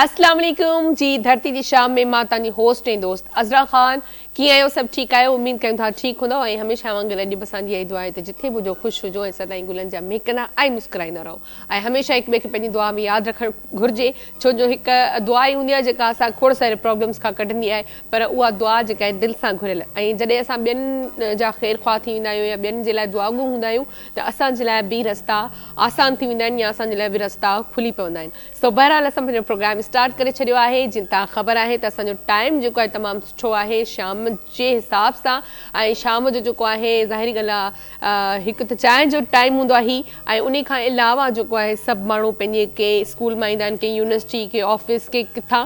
अस्सलाम वालेकुम जी। धरती की शाम में मां तानी होस्ट ऐं दोस्त अज़रा ख़ान कीअं आहियो? सभु ठीकु आहियो? उम्मीद कयूं था ठीकु हूंदो ऐं हमेशह वांगुरु अॼु बि असांजी इहा दुआ आहे त जिथे बि हुजो ख़ुशि हुजो ऐं सदाईं गुलनि जा महकंदा ऐं मुस्कुराईंदा रहो ऐं हमेशह हिक ॿिए खे पंहिंजी दुआ में यादि रखणु घुरिजे, छो जो हिकु दुआ ई हूंदी आहे जेका असां खोड़ सारे प्रॉब्लम्स खां कढंदी आहे, पर उहा दुआ जेका आहे दिलि सां घुरियल। ऐं जॾहिं असां ॿियनि जा ख़ैर ख़्वाह थी वेंदा आहियूं या ॿियनि जे लाइ दुआगू हूंदा आहियूं त असांजे लाइ बि रस्ता आसान थी वेंदा आहिनि या असांजे लाइ बि रस्ता खुली पवंदा आहिनि। सो बहरहाल असां पंहिंजो प्रोग्राम स्टार्ट करे छॾियो आहे। जिन तव्हां ख़बर आहे त असांजो टाइम जेको आहे तमामु सुठो आहे शाम जे हिसाब सां, ऐं शाम जो जेको आहे ज़ाहिरी ॻाल्हि आहे हिकु त चांहि जो टाइम हूंदो आहे ही, ऐं उन खां अलावा जेको आहे सभु माण्हू पंहिंजे के स्कूल मां ईंदा आहिनि, के यूनिवर्सिटी, के ऑफिस, के किथां,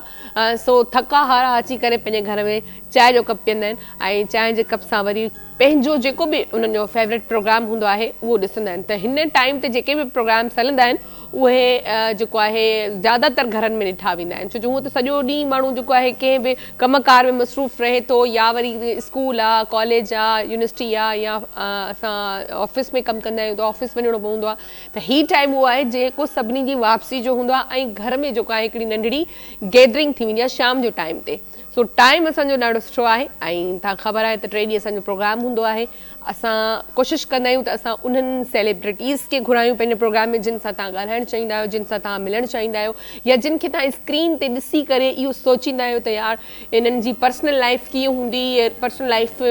सो थका हारा अची करे पंहिंजे घर में चांहि जो कप पीअंदा आहिनि ऐं चांहि जे कप सां वरी पंहिंजो जेको बि उन्हनि जो फेवरेट प्रोग्राम हूंदो आहे उहो ॾिसंदा आहिनि। त हिन टाइम ते जेके बि प्रोग्राम्स हलंदा आहिनि उहे जेको आहे ज़्यादातर घरनि में ॾिठा वेंदा आहिनि, छो जो हूअं त सॼो ॾींहुं माण्हू जेको आहे कंहिं बि कमकार में मसरूफ़ रहे थो, या वरी स्कूल आहे, कॉलेज आहे, यूनिवर्सिटी आहे, या असां ऑफिस में कमु कंदा आहियूं त ऑफिस वञिणो पवंदो आहे। त हीअ टाइम उहो आहे जेको सभिनी जी वापसी जो हूंदो आहे ऐं घर में जेको आहे हिकिड़ी नंढड़ी गैदरिंग थी वेंदी आहे शाम जो टाइम ते। सो टाइम असांजो ॾाढो सुठो आहे ऐं तव्हां ख़बर आहे त 3 ॾींहं असांजो प्रोग्राम हूंदो आहे। असां कोशिशि कंदा आहियूं त असां उन्हनि सेलिब्रिटीज़ खे घुरायूं पंहिंजे प्रोग्राम में जिन सां तव्हां ॻाल्हाइणु चाहींदा आहियो, जिन सां तव्हां मिलणु चाहींदा आहियो, या जिन खे तव्हां स्क्रीन ते ॾिसी करे इहो सोचींदा आहियो त यार इन्हनि जी पर्सनल लाइफ कीअं हूंदी, पर्सनल लाइफ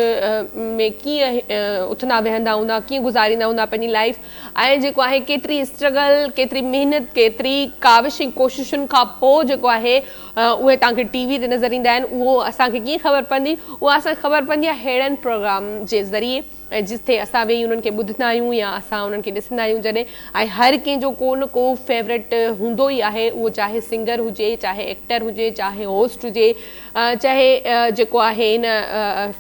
में कीअं उथंदा वेहंदा हूंदा, कीअं गुज़ारींदा हूंदा पंहिंजी लाइफ, ऐं जेको आहे केतिरी स्ट्रगल, केतिरी महिनत, केतिरी काविश ऐं कोशिशुनि खां पोइ जेको आहे उहे तव्हांखे टीवी ते नज़र ईंदा आहिनि। उहो असांखे कीअं ख़बर पवंदी? उहा असांखे ख़बर पवंदी आहे अहिड़नि प्रोग्राम जे ज़रिए ऐं जिथे असां वेही उन्हनि खे ॿुधंदा आहियूं या असां उन्हनि खे ॾिसंदा आहियूं जॾहिं। ऐं हर कंहिंजो को न को फेवरेट हूंदो ई आहे, उहो चाहे सिंगर हुजे, चाहे एक्टर हुजे, चाहे होस्ट हुजे, चाहे जेको आहे इन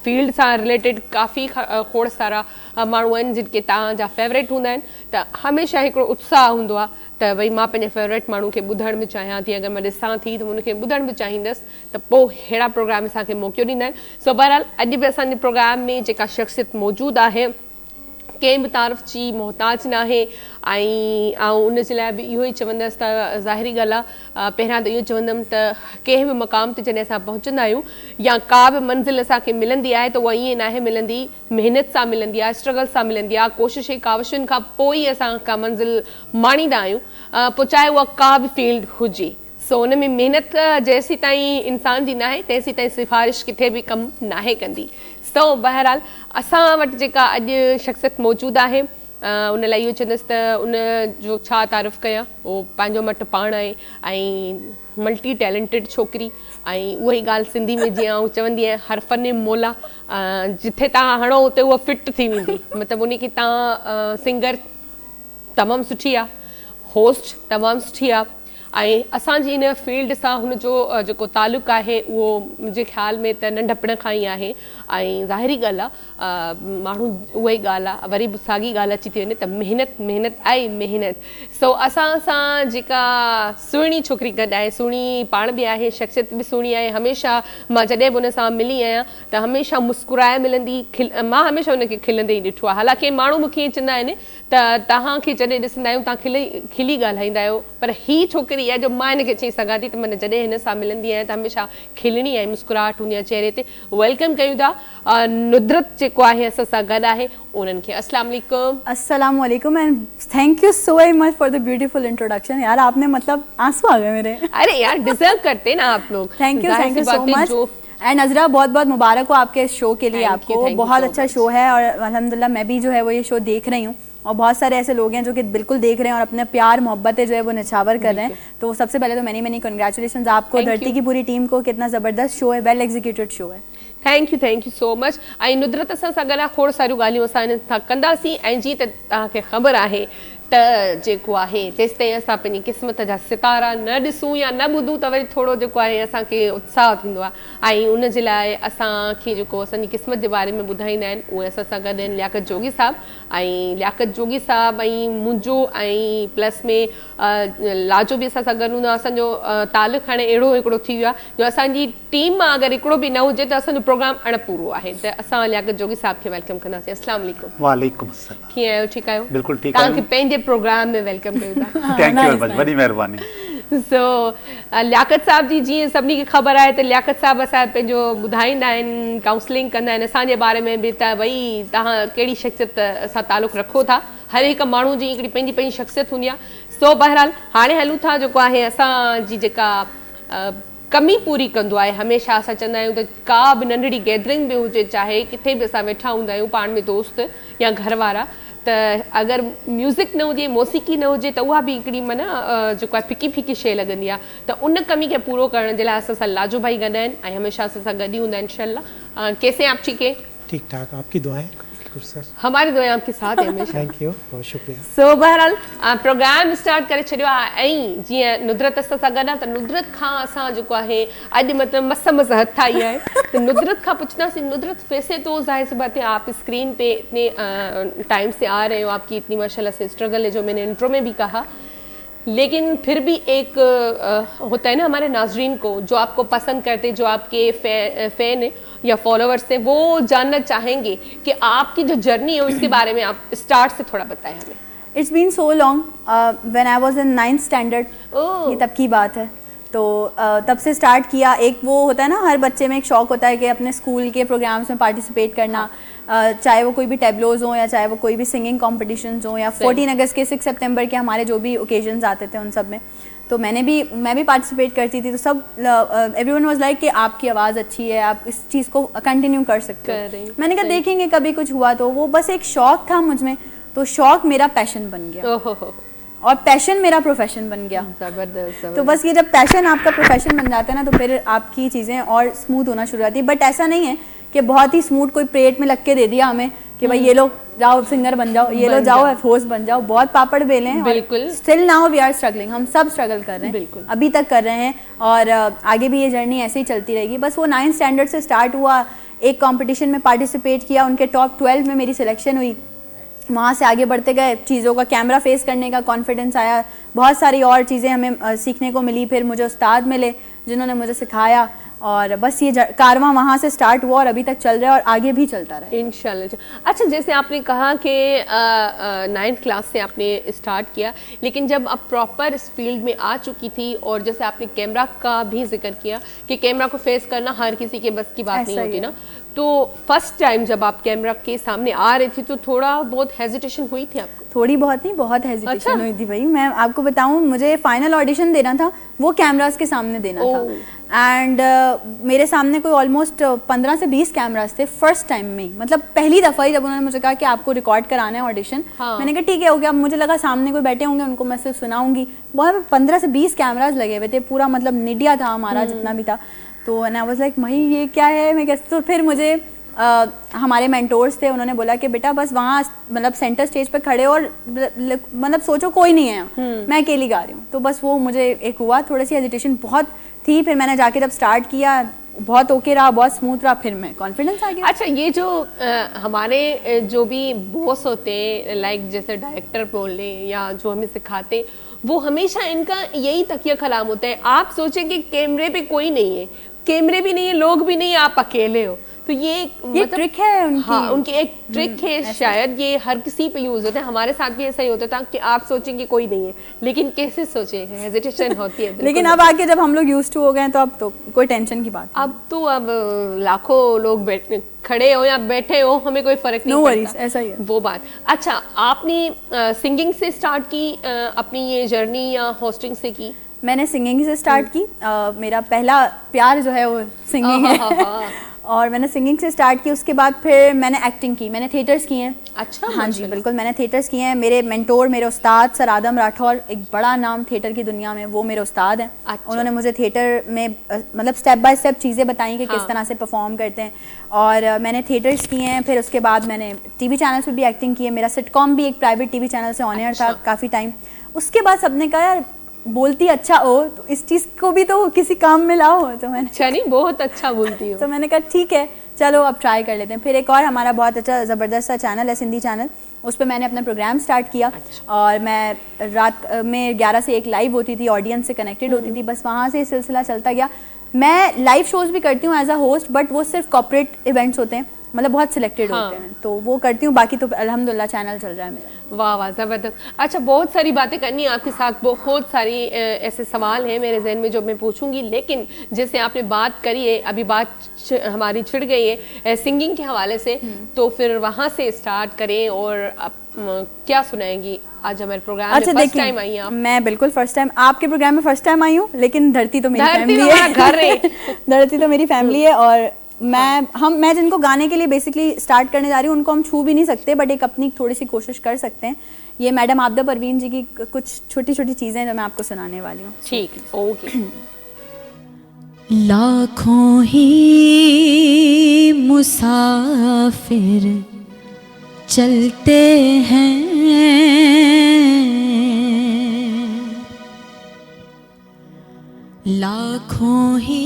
फील्ड सां रिलेटेड काफ़ी खोड़ सारा माण्हू आहिनि जिन खे तव्हांजा फेवरेट हूंदा आहिनि। त हमेशह हिकिड़ो उत्साह हूंदो आहे त भई मां पंहिंजे फेवरेट माण्हू खे ॿुधण बि चाहियां थी, अगरि मां ॾिसां थी त उनखे ॿुधण बि चाहींदसि, त पोइ अहिड़ा प्रोग्राम असांखे मौक़ो ॾींदा आहिनि। सो बहरहाल अॼु बि असांजे प्रोग्राम में जेका शख़्सियत मौजूदु आहे कंहिं बि तारीफ़ जी मोहताज न आहे ऐं उनजे लाइ बि इहो ई चवंदसि त ज़ाहिरी ॻाल्हि आहे, पहिरियां त इहो चवंदमि त कंहिं बि मक़ाम ते जॾहिं असां पहुचंदा आहियूं या का बि मंज़िल असांखे मिलंदी आहे त उहा ईअं न आहे मिलंदी, महिनत सां मिलंदी आहे, स्ट्रगल सां मिलंदी आहे, कोशिश ऐं काविशुनि खां पोइ ई असां का मंज़िल माणींदा आहियूं, पोइ चाहे उहा का बि फील्ड हुजे। सो उन में महिनत जेसीं ताईं इंसान जी न आहे तेसीं ताईं सिफ़ारिश किथे बि कमु न आहे कंदी। सो बहरहाल असां वटि जेका अॼु शख़्सियत मौजूदु आहे उन लाइ इहो चवंदसि त उन जो छा तारीफ़ कयां, उहो पंहिंजो मट पाण आहे ऐं मल्टी टैलेंटेड छोकिरी। ऐं उहा ई ॻाल्हि सिंधी में जीअं आउं चवंदी आहियां हर फन मोला, जिथे तव्हां हणो उते उहा फिट थी वेंदी, मतिलबु उन खे तव्हां सिंगर तमामु सुठी आहे, होस्ट तमामु सुठी आहे, ऐं असांजी इन फील्ड सां हुनजो जेको तालुक़ु आहे उहो मुंहिंजे ख़्याल में त नंढपण खां ई आहे। ऐं ज़ाहिरी ॻाल्हि आहे माण्हू उहा ई ॻाल्हि आहे, वरी बि साॻी ॻाल्हि अची थी वञे त महिनत महिनत ऐं महिनत। सो असां सां जेका सुहिणी छोकिरी गॾु आहे, सुहिणी पाण बि आहे, शख़्सियत बि सुहिणी आहे, हमेशह मां जॾहिं बि हुन सां मिली आहियां त हमेशह मुस्कुराए मिलंदी, मां हमेशह हुनखे खिलंदे ई ॾिठो आहे। हालांकि माण्हू मूंखे ईअं चवंदा आहिनि त तव्हांखे जॾहिं ॾिसंदा आहियूं तव्हां खिली ॻाल्हाईंदा आहियो, पर हीअ छोकिरी आहे जो मां हिनखे चई सघां थी त माना जॾहिं हिन सां मिलंदी आहियां त हमेशह खिलणी ऐं मुस्कुराहट हूंदी आहे चेहरे ते। वेलकम कयूं था नुदरत जेको आहे असां सां गॾु आहे, उन्हनि खे अस्सलाम वालेकुम। अस्सलाम वालेकुम and thank you so much for the beautiful introduction. यार आपने मतलब आंसू आ गए मेरे। अरे यार डिजर्व करते ना आप लोग। Thank you so much. And Azra बहुत बहुत मुबारक हो आपके शो के लिए। आपको बहुत अच्छा शो है और अल्हम्दुलिल्लाह मैं भी जो है वो ये शो देख रही हूँ और बहुत सारे ऐसे लोग हैं जो कि बिल्कुल देख रहे हैं और अपने प्यार मोहब्बतें जो है वो निछावर कर रहे हैं। तो सबसे पहले तो मैनी कंग्रेचुलेशंस आपको, धरती की पूरी टीम को। कितना ज़बरदस्त शो है, वेल एग्जीक्यूटेड शो है। Thank you so much. ऐं नुदरत असां सां गॾु खोड़ सारियूं ॻाल्हियूं असां हिन सां कंदासीं। ऐं जीअं त तव्हांखे ख़बर आहे त जेको आहे जेसि ताईं असां पंहिंजी क़िस्मत जा सितारा न ॾिसूं या न ॿुधूं त वरी थोरो जेको आहे असांखे उत्साह थींदो आहे। ऐं उनजे लाइ असांखे जेको असांजी क़िस्मत जे बारे में ॿुधाईंदा आहिनि उहे असां सां गॾु आहिनि लियाकत जोगी साहब। ऐं लियाकत जोगी साहब ऐं मुंहिंजो ऐं प्लस में लाजो बि असां सां गॾु हूंदो आहे। असांजो तालुक़ु हाणे अहिड़ो हिकिड़ो थी वियो आहे जो असांजी टीम मां अगरि हिकिड़ो बि न हुजे त असांजो प्रोग्राम अणपूरो आहे। त असां लियाकत जोगी साहब खे वेलकम कंदासीं। अस्सलाम वालेकुम। वालेकुम अस्सलाम। कीअं आहियो? ठीकु आहियो? बिल्कुल ठीक है। तव्हांखे पंहिंजे प्रोग्राम में वेलकम कयूं था। थैंक यू वेरी मच, बड़ी मेहरबानी। सो लियाकत साहब जी जीअं सभिनी खे ख़बर आहे त लियाकत साहब असां पंहिंजो ॿुधाईंदा आहिनि, काउंसलिंग कंदा आहिनि असांजे बारे में बि त भई तव्हां कहिड़ी शख़्सियत सां तालुक़ु रखो था। हर हिकु माण्हू जी हिकिड़ी पंहिंजी पंहिंजी शख़्सियत हूंदी आहे। सो बहरहाल हाणे हलूं था जेको आहे असांजी जेका कमी पूरी कंदो आहे। हमेशह असां चवंदा आहियूं त का बि नंढड़ी गैदरिंग बि हुजे, चाहे किथे बि असां वेठा हूंदा आहियूं पाण में दोस्त या घर वारा, त अगरि म्यूज़िक न हुजे, मौसीक़ी न हुजे त उहा बि हिकिड़ी माना जेको आहे फिकी फिकी शइ लॻंदी आहे। त उन कमी खे पूरो करण जे लाइ असां सां लाजो भाई गॾु आहिनि ऐं हमेशह असां सां गॾु ई हूंदा आहिनि। इंशाअल्लाह। कैसे आप? ठीक है, ठीक ठाक, आपकी दुआएं सर। हमारी दुआएं आपके साथ है हमेशा। थैंक यू, बहुत शुक्रिया। सो बहरहाल प्रोग्राम स्टार्ट करे छॾियो आहे ऐं जीअं नुदरत असां सां गॾु आहे त नुदरत खां असां जेको आहे अॼु मतिलबु मस हथ आई आहे त नुदरत खां पुछंदासीं। नुदरत वैसे तो जाहिर सी बात है आप स्क्रीन पे इतने टाइम से आ रहे हो, आपकी इतनी माशाल्लाह से स्ट्रगल है जो मैंने इंट्रो में भी कहा, लेकिन फिर भी एक होता है ना हमारे नाजरीन को जो आपको पसंद करते, जो आपके फैन है या फॉलोअर्स हैं, वो जानना चाहेंगे कि आपकी जो जर्नी है उसके बारे में आप स्टार्ट से थोड़ा बताएं हमें। It's been so long. When I was in 9th standard, ये तब की बात है। तो तब से स्टार्ट किया। एक वो होता है ना, हर बच्चे में एक शौक़ होता है कि अपने स्कूल के प्रोग्राम्स में पार्टिसिपेट करना, चाहे वो कोई भी टेबलोज हो या चाहे वो कोई भी सिंगिंग कॉम्पिटिशन्स हो या 14 अगस्त के 6 सितंबर के हमारे जो भी ओकेजन्स आते थे उन सब में तो मैं भी पार्टिसिपेट करती थी। तो सब एवरीवन वाज लाइक कि आपकी आवाज़ अच्छी है, आप इस चीज़ को कंटिन्यू कर सकते हो। मैंने कहा देखेंगे कभी कुछ हुआ तो। वो बस एक शौक़ था मुझ में, तो शौक़ मेरा पैशन बन गया और पैशन मेरा प्रोफेशन बन गया। जबरदस्त। तो बस ये जब पैशन आपका प्रोफेशन बन जाता है ना तो फिर आपकी चीज़ें और स्मूथ होना शुरू हो जाती है। बट ऐसा नहीं है कि बहुत ही स्मूथ कोई प्लेट में लग के दे दिया हमें कि भाई ये लो जाओ सिंगर बन जाओ, ये लो जाओ होस्ट बन जाओ। बहुत पापड़ बेले हैं। बिल्कुल। Still now we are struggling, हम सब स्ट्रगल कर रहे हैं, बिल्कुल अभी तक कर रहे हैं और आगे भी ये जर्नी ऐसे ही चलती रहेगी। बस वो 9th स्टैंडर्ड से स्टार्ट हुआ, एक कॉम्पिटिशन में पार्टिसिपेट किया, उनके टॉप 12 में मेरी सिलेक्शन हुई। वहाँ से आगे बढ़ते गए, चीज़ों का कैमरा फेस करने का कॉन्फिडेंस आया, बहुत सारी और चीज़ें हमें सीखने को मिली। फिर मुझे उस्ताद मिले जिन्होंने मुझे सिखाया और बस ये कारवां वहाँ से स्टार्ट हुआ और अभी तक चल रहा है और आगे भी चलता रहे इंशाल्लाह। अच्छा, जैसे आपने कहा कि 9th क्लास से आपने स्टार्ट किया, लेकिन जब आप प्रॉपर इस फील्ड में आ चुकी थी और जैसे आपने कैमरा का भी जिक्र किया कि कैमरा को फेस करना हर किसी के बस की बात नहीं होती ना, तो फर्स्ट टाइम जब आप कैमरा के सामने आ रही थी तो थोड़ा बहुत हेजिटेशन हुई थी आपको? थोड़ी बहुत नहीं, बहुत हेजिटेशन हुई थी भाई। मैं आपको बताऊं, मुझे फाइनल ऑडिशन देना था, वो कैमरास के सामने देना था एंड मेरे सामने कोई ऑलमोस्ट 15 से 20 कैमरास थे फर्स्ट टाइम में। मतलब पहली दफ़ा ही जब उन्होंने मुझे कहा कि आपको रिकॉर्ड कराना है ऑडिशन, मैंने कहा ठीक है हो गया। मुझे लगा सामने कोई बैठे होंगे, उनको मैं सिर्फ सुनाऊंगी। बहुत 15 से 20 कैमरास लगे हुए थे, पूरा मतलब मीडिया था हमारा जितना भी था। तो आई वाज लाइक भाई ये क्या है, मैं कैसे। तो फिर मुझे हमारे मेंटोर्स थे, उन्होंने बोला कि बेटा बस वहाँ मतलब सेंटर स्टेज पे खड़े और मतलब सोचो कोई नहीं है, मैं अकेली गा रही हूँ। तो बस वो मुझे एक हुआ, थोड़ी सी हेजिटेशन बहुत थी। फिर मैंने जाके जब स्टार्ट किया बहुत ओके रहा, बहुत स्मूथ रहा, फिर मैं कॉन्फिडेंस आ गया। अच्छा, ये जो हमारे जो भी बॉस होते हैं, लाइक जैसे डायरेक्टर बोल लें या जो हमें सिखाते, वो हमेशा इनका यही तकिया कलाम होता है, आप सोचें कि कैमरे पे कोई नहीं है, कैमरे भी नहीं है, लोग भी नहीं है, आप अकेले हो। तो ये मतलब ट्रिक है उनकी। हाँ, उनकी एक ट्रिक है, शायद ये हर किसी पे यूज होता है। हमारे साथ भी ऐसा ही होता था कि आप सोचेंगे कोई नहीं है, लेकिन कैसे सोचे, हेजिटेशन होती है। लेकिन अब आके जब हम लोग यूज्ड टू हो गए तो अब तो कोई टेंशन की बात नहीं। अब लाखों लोग खड़े हो या बैठे हो, हमें कोई फर्क नहीं पड़ता। ऐसा ही है वो बात। अच्छा, आपने सिंगिंग से स्टार्ट की अपनी ये जर्नी या होस्टिंग से की? मैंने सिंगिंग से स्टार्ट की। मेरा पहला प्यार जो है वो सिंगिंग है और मैंने सिंगिंग से स्टार्ट की। उसके बाद फिर मैंने एक्टिंग की, मैंने थिएटर्स किए हैं। अच्छा, हाँ जी बिल्कुल, मैंने थिएटर्स किए हैं। मेरे मेंटोर, मेरे उस्ताद सर आदम राठौर, एक बड़ा नाम थिएटर की दुनिया में, वो मेरे उस्ताद हैं। अच्छा। उन्होंने मुझे थिएटर में मतलब स्टेप बाय स्टेप चीज़ें बताई कि किस तरह से परफॉर्म करते हैं और मैंने थिएटर्स किए हैं। फिर उसके बाद मैंने टीवी चैनल पर भी एक्टिंग की है। मेरा सिटकॉम भी एक प्राइवेट टीवी चैनल से ऑन एयर था काफ़ी टाइम। उसके बाद सबने कहा यार बोलती अच्छा हो तो इस चीज़ को भी तो किसी काम में लाओ। तो मैंने अच्छा, नहीं बहुत अच्छा बोलती हो। तो मैंने कहा ठीक है चलो अब ट्राई कर लेते हैं। फिर एक और हमारा बहुत अच्छा ज़बरदस्त सा चैनल है, सिंधी चैनल, उस पर मैंने अपना प्रोग्राम स्टार्ट किया। अच्छा। और मैं रात में 11 से 1 लाइव होती थी, ऑडियंस से कनेक्टेड होती थी। बस वहाँ से सिलसिला चलता गया। मैं लाइव शोज़ भी करती हूँ एज अ होस्ट, बट वो सिर्फ कॉर्पोरेट इवेंट्स होते हैं। मतलब बहुत सिलेक्टेड हाँ। होते हैं, तो वो करती हूँ। बाकी तो अल्हम्दुलिल्लाह चैनल चल रहा है मेरा। वाह वाह, जबरदस्त। अच्छा, बहुत सारी बातें करनी है आपके साथ, बहुत सारी ऐसे सवाल हैं मेरे जहन में जो मैं पूछूंगी, लेकिन जैसे आपने बात करी है, अभी बात हमारी छिड़ गई है सिंगिंग के हवाले से, तो फिर वहाँ से स्टार्ट करें और क्या सुनाएंगी आज हमारे प्रोग्राम में? अच्छा फर्स्ट टाइम आई हैं आप? मैं बिल्कुल फर्स्ट टाइम आपके प्रोग्राम में फर्स्ट टाइम आई हूँ, लेकिन धरती तो मेरी धरती फैमिली हमारा है। घर है। धरती तो मेरी फैमिली है, और मैं जिनको गाने के लिए बेसिकली स्टार्ट करने जा रही हूँ उनको हम छू भी नहीं सकते, बट एक अपनी थोड़ी सी कोशिश कर सकते हैं। ये मैडम आबदा परवीन जी की कुछ छोटी छोटी चीज़ें जो मैं आपको सुनाने वाली हूँ। ठीक, ओके। लाखों ही मुसाफिर चलते हैं, लाखों ही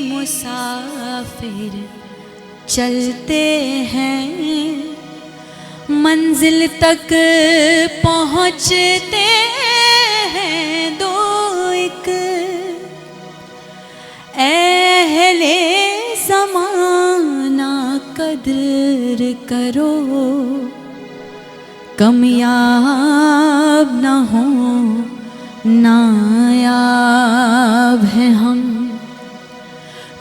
मुसाफिर चलते हैं, मंजिल तक पहुँचते हैं दो एक अहले ज़माना कद्र करो, कामयाब न हो नायाब है हम,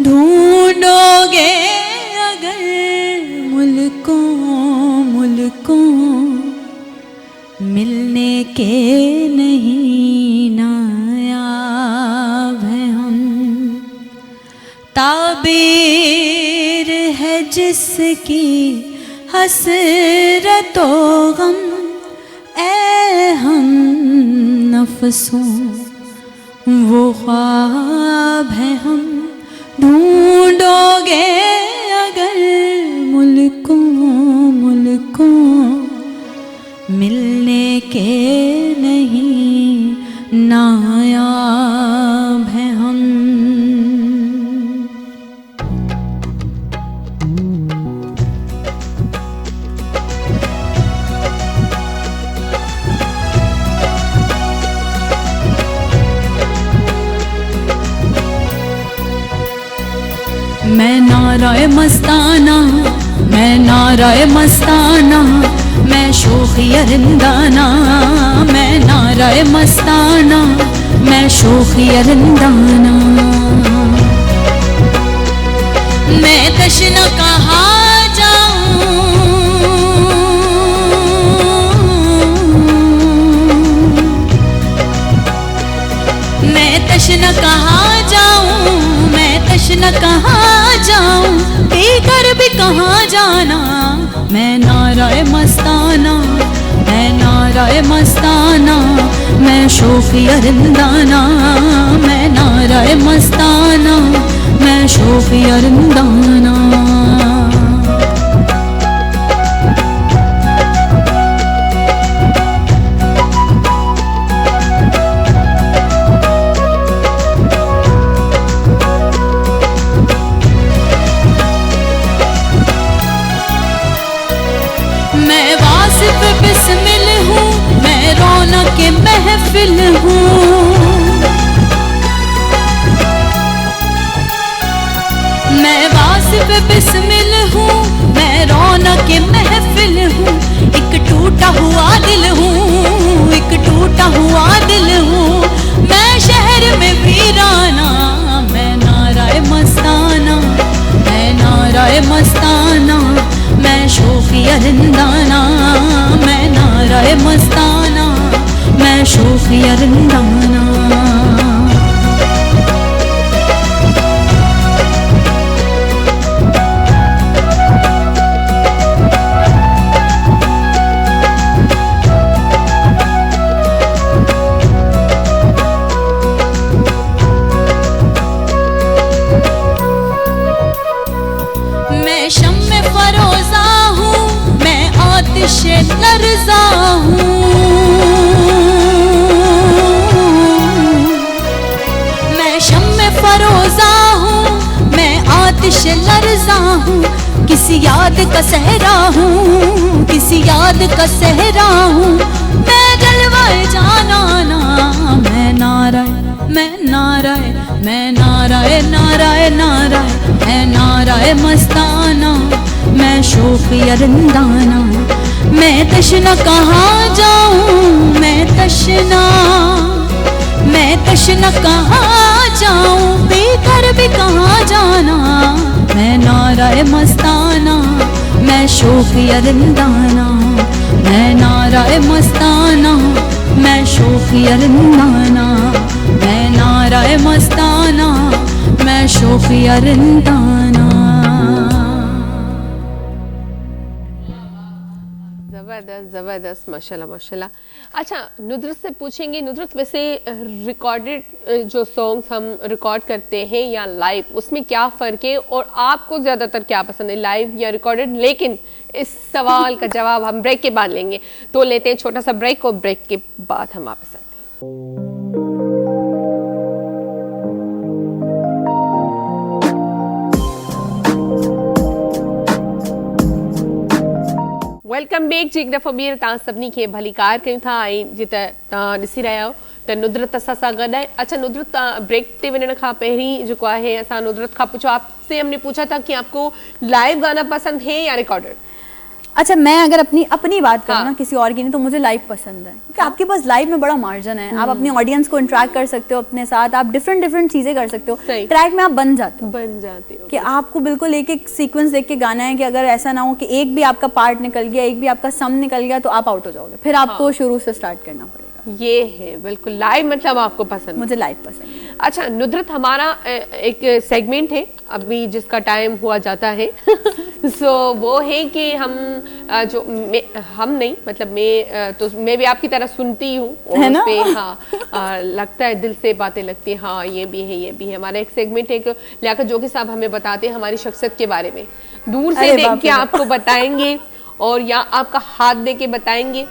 ढूंढोगे अगर मुल्कों मुल्कों मिलने के नहीं नायाब है हम, ताबीर है जिसकी हसरतो गम, ए हम नफ्सों वो ख्वाब है हम, ढूंढोगे अगर मुल्कों मुल्कों मिलने के नहीं नायाब है हम। मैं नाराए मस्ताना, मैं नाराए मस्ताना, मैं शोखी अरिंदाना, मैं नाराए मस्ताना, मैं शोखी अरिंदाना, मैं तशना कहाँ जाऊं, मैं तशना कहाँ जाऊं, मैं तशना कहाँ जाऊं, बेघर भी कहाँ जाना, मैं नाराए मस्ताना, मैं नाराए मस्ताना, मैं शोखी अरिंदाना, मैं नाराए मस्ताना, मैं शोखी अरिंदाना। मैं वासिफ बिस्मिल हूँ, मैं रौनक महफिल हूँ, मैं वासिफ बिस्मिल हूँ, मैं रौनक महफिल हूँ, एक टूटा हुआ दिल हूँ, एक टूटा हुआ दिल हूँ, मैं शहर में वीराना, मैं नाराए मस्ताना, मैं नाराए मस्ताना, मैं शोखी अरिंदाना, मैं नाराए मस्ताना, मैं शोखी अरिंदाना। मैं शम्मे फरोज़ा हूँ, मैं आतिशे लर्ज़ा हूँ, मैं शम्मे फरोज़ा हूँ, मैं आतिशे लर्ज़ा हूँ, किसी याद का सहरा हूँ, किसी याद का सहरा हूँ, मैं जलवाए जानाना, मैं नाराए, मैं नाराए, मैं नाराए नाराए नाराए, है नाराए मस्ताना, मैं शौक अरंदाना। मैं तशना कहाँ जाऊं, मैं तशना कहाँ जाऊं, बेकर भी कहाँ जाना। मैं नाराए मस्ताना, मैं शौक अरंदाना, मैं नाराए मस्ताना, मैं शौक अरंदाना, मैं नाराए मस्ताना, मैं शौक अरंदाना। जबरदस्त जबरदस्त, माशाल्लाह माशाल्लाह। अच्छा, नुदरत से पूछेंगे, नुदरत वैसे रिकॉर्डेड जो सॉन्ग्स हम रिकॉर्ड करते हैं या लाइव, उसमें क्या फ़र्क है और आपको ज़्यादातर क्या पसंद है, लाइव या रिकॉर्डेड? लेकिन इस सवाल का जवाब हम ब्रेक के बाद लेंगे, तो लेते हैं छोटा सा ब्रेक और ब्रेक के बाद हम वापस आते हैं। वेलकम बैक जी, एक दफ़ो ॿीहर तव्हां सभिनी खे भली कार कयूं था। ऐं जीअं त तव्हां ॾिसी रहिया आहियो त नुदरत असां सां गॾु आहे। अच्छा नुदरत, तव्हां ब्रेक ते वञण खां पहिरीं जेको आहे असां नुदरत खां पुछो, आपसे हमने पूछा था कि आपको लाइव गाना पसंद है या रिकॉर्डेड? अच्छा, मैं अगर अपनी बात करूँ ना, किसी और की नहीं, तो मुझे लाइव पसंद है क्योंकि आपके पास लाइव में बड़ा मार्जिन है। आप अपनी ऑडियंस को इंटरेक्ट कर सकते हो अपने साथ, आप डिफरेंट चीजें कर सकते हो। ट्रैक में आप बन जाते हो कि आपको बिल्कुल एक एक सीक्वेंस देख के गाना है कि अगर ऐसा ना हो कि एक भी आपका पार्ट निकल गया, एक भी आपका सम निकल गया, तो आप आउट हो जाओगे, फिर आपको शुरू से स्टार्ट करना पड़ेगा। ये है बिल्कुल लाइव, मतलब आपको पसंद? मुझे लाइव पसंद है। अच्छा नुदरत, हमारा एक सेगमेंट है अभी जिसका टाइम हुआ जाता है सो वो है कि हम हम नहीं, मतलब मैं भी आपकी तरह सुनती हूँ और उस पे हाँ लगता है, दिल से बातें लगती है, हाँ ये भी है ये भी है। हमारा एक सेगमेंट है, लियाकत जोगी साहब हमें बताते हैं हमारी शख्सियत के बारे में, दूर से देख के आपको बताएंगे और या आपका हाथ दे के बताएंगे।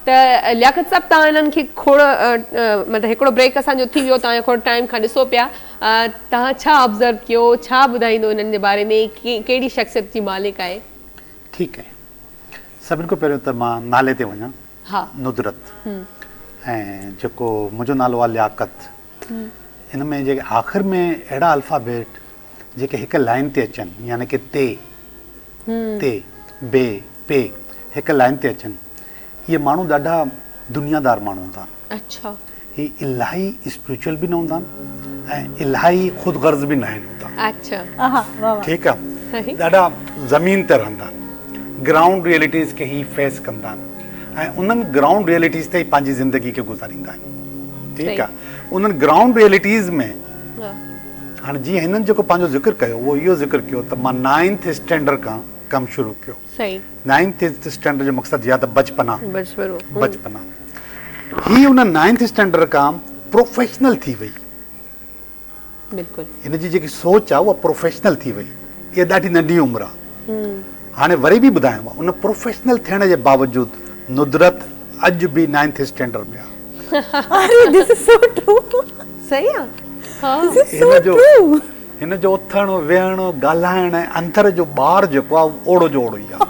त लियाकत साहब, तव्हां इन्हनि खे खोड़ मतलब हिकिड़ो ब्रेक असांजो थी वियो, तव्हां खोड़ टाइम खां ॾिसो पिया, तव्हां छा ऑब्ज़र्व कयो, छा ॿुधाईंदो इन्हनि जे बारे में, कहिड़ी शख्सियत जी मालिक आहे? ठीकु आहे, सभिनि खां पहिरियों त मां नाले ते वञा। हा, नुदरत, ऐं जेको मुंहिंजो नालो आहे लियाकत। इन में जेके आख़िर में अहिड़ा अल्फ़ाबेट जेके हिकु लाइन ते अचनि, यानी कि ते बे पे हिकु लाइन ते अचनि, ये माण्हू ॾाढा दुनियादार माण्हू हूंदा आहिनि। अच्छा, ही इलाही स्पिरिचुअल बि न हूंदा आहिनि ऐं इलाही ख़ुदि गर्ज़ बि न आहिनि। अच्छा, ठीकु आहे, ॾाढा ज़मीन ते रहंदा आहिनि, ग्राउंड रियलिटीज़ खे ही फेस कंदा आहिनि ऐं उन्हनि ग्राउंड रियलिटीज़ ते ई पंहिंजी ज़िंदगी खे गुज़ारींदा आहिनि। ठीकु आहे, उन्हनि ग्राउंड रियलिटीज़ में हाणे जीअं हिननि जेको पंहिंजो ज़िक्र कयो, उहो इहो ज़िक्र कयो त मां 9th स्टैंडर्ड खां कमु शुरू कयो। सही, 9th स्टैंडर्ड जो मक़सदु या त बचपना, ही उन 9th स्टैंडर्ड खां प्रोफेशनल थी वई। बिल्कुल, हिन जी जेकी सोच आहे उहा प्रोफेशनल थी वई। इहा ॾाढी नंढी उमिरि आहे। हाणे वरी बि ॿुधायांव, उन प्रोफेशनल थियण जे बावजूदि नुदरत अॼु बि 9th स्टैंडर्ड में आहे। सही आहे। हिन जो उथण वेहण ॻाल्हाइण ऐं अंदर जो ॿार जेको आहे ओड़ो जो ओड़ो ई आहे।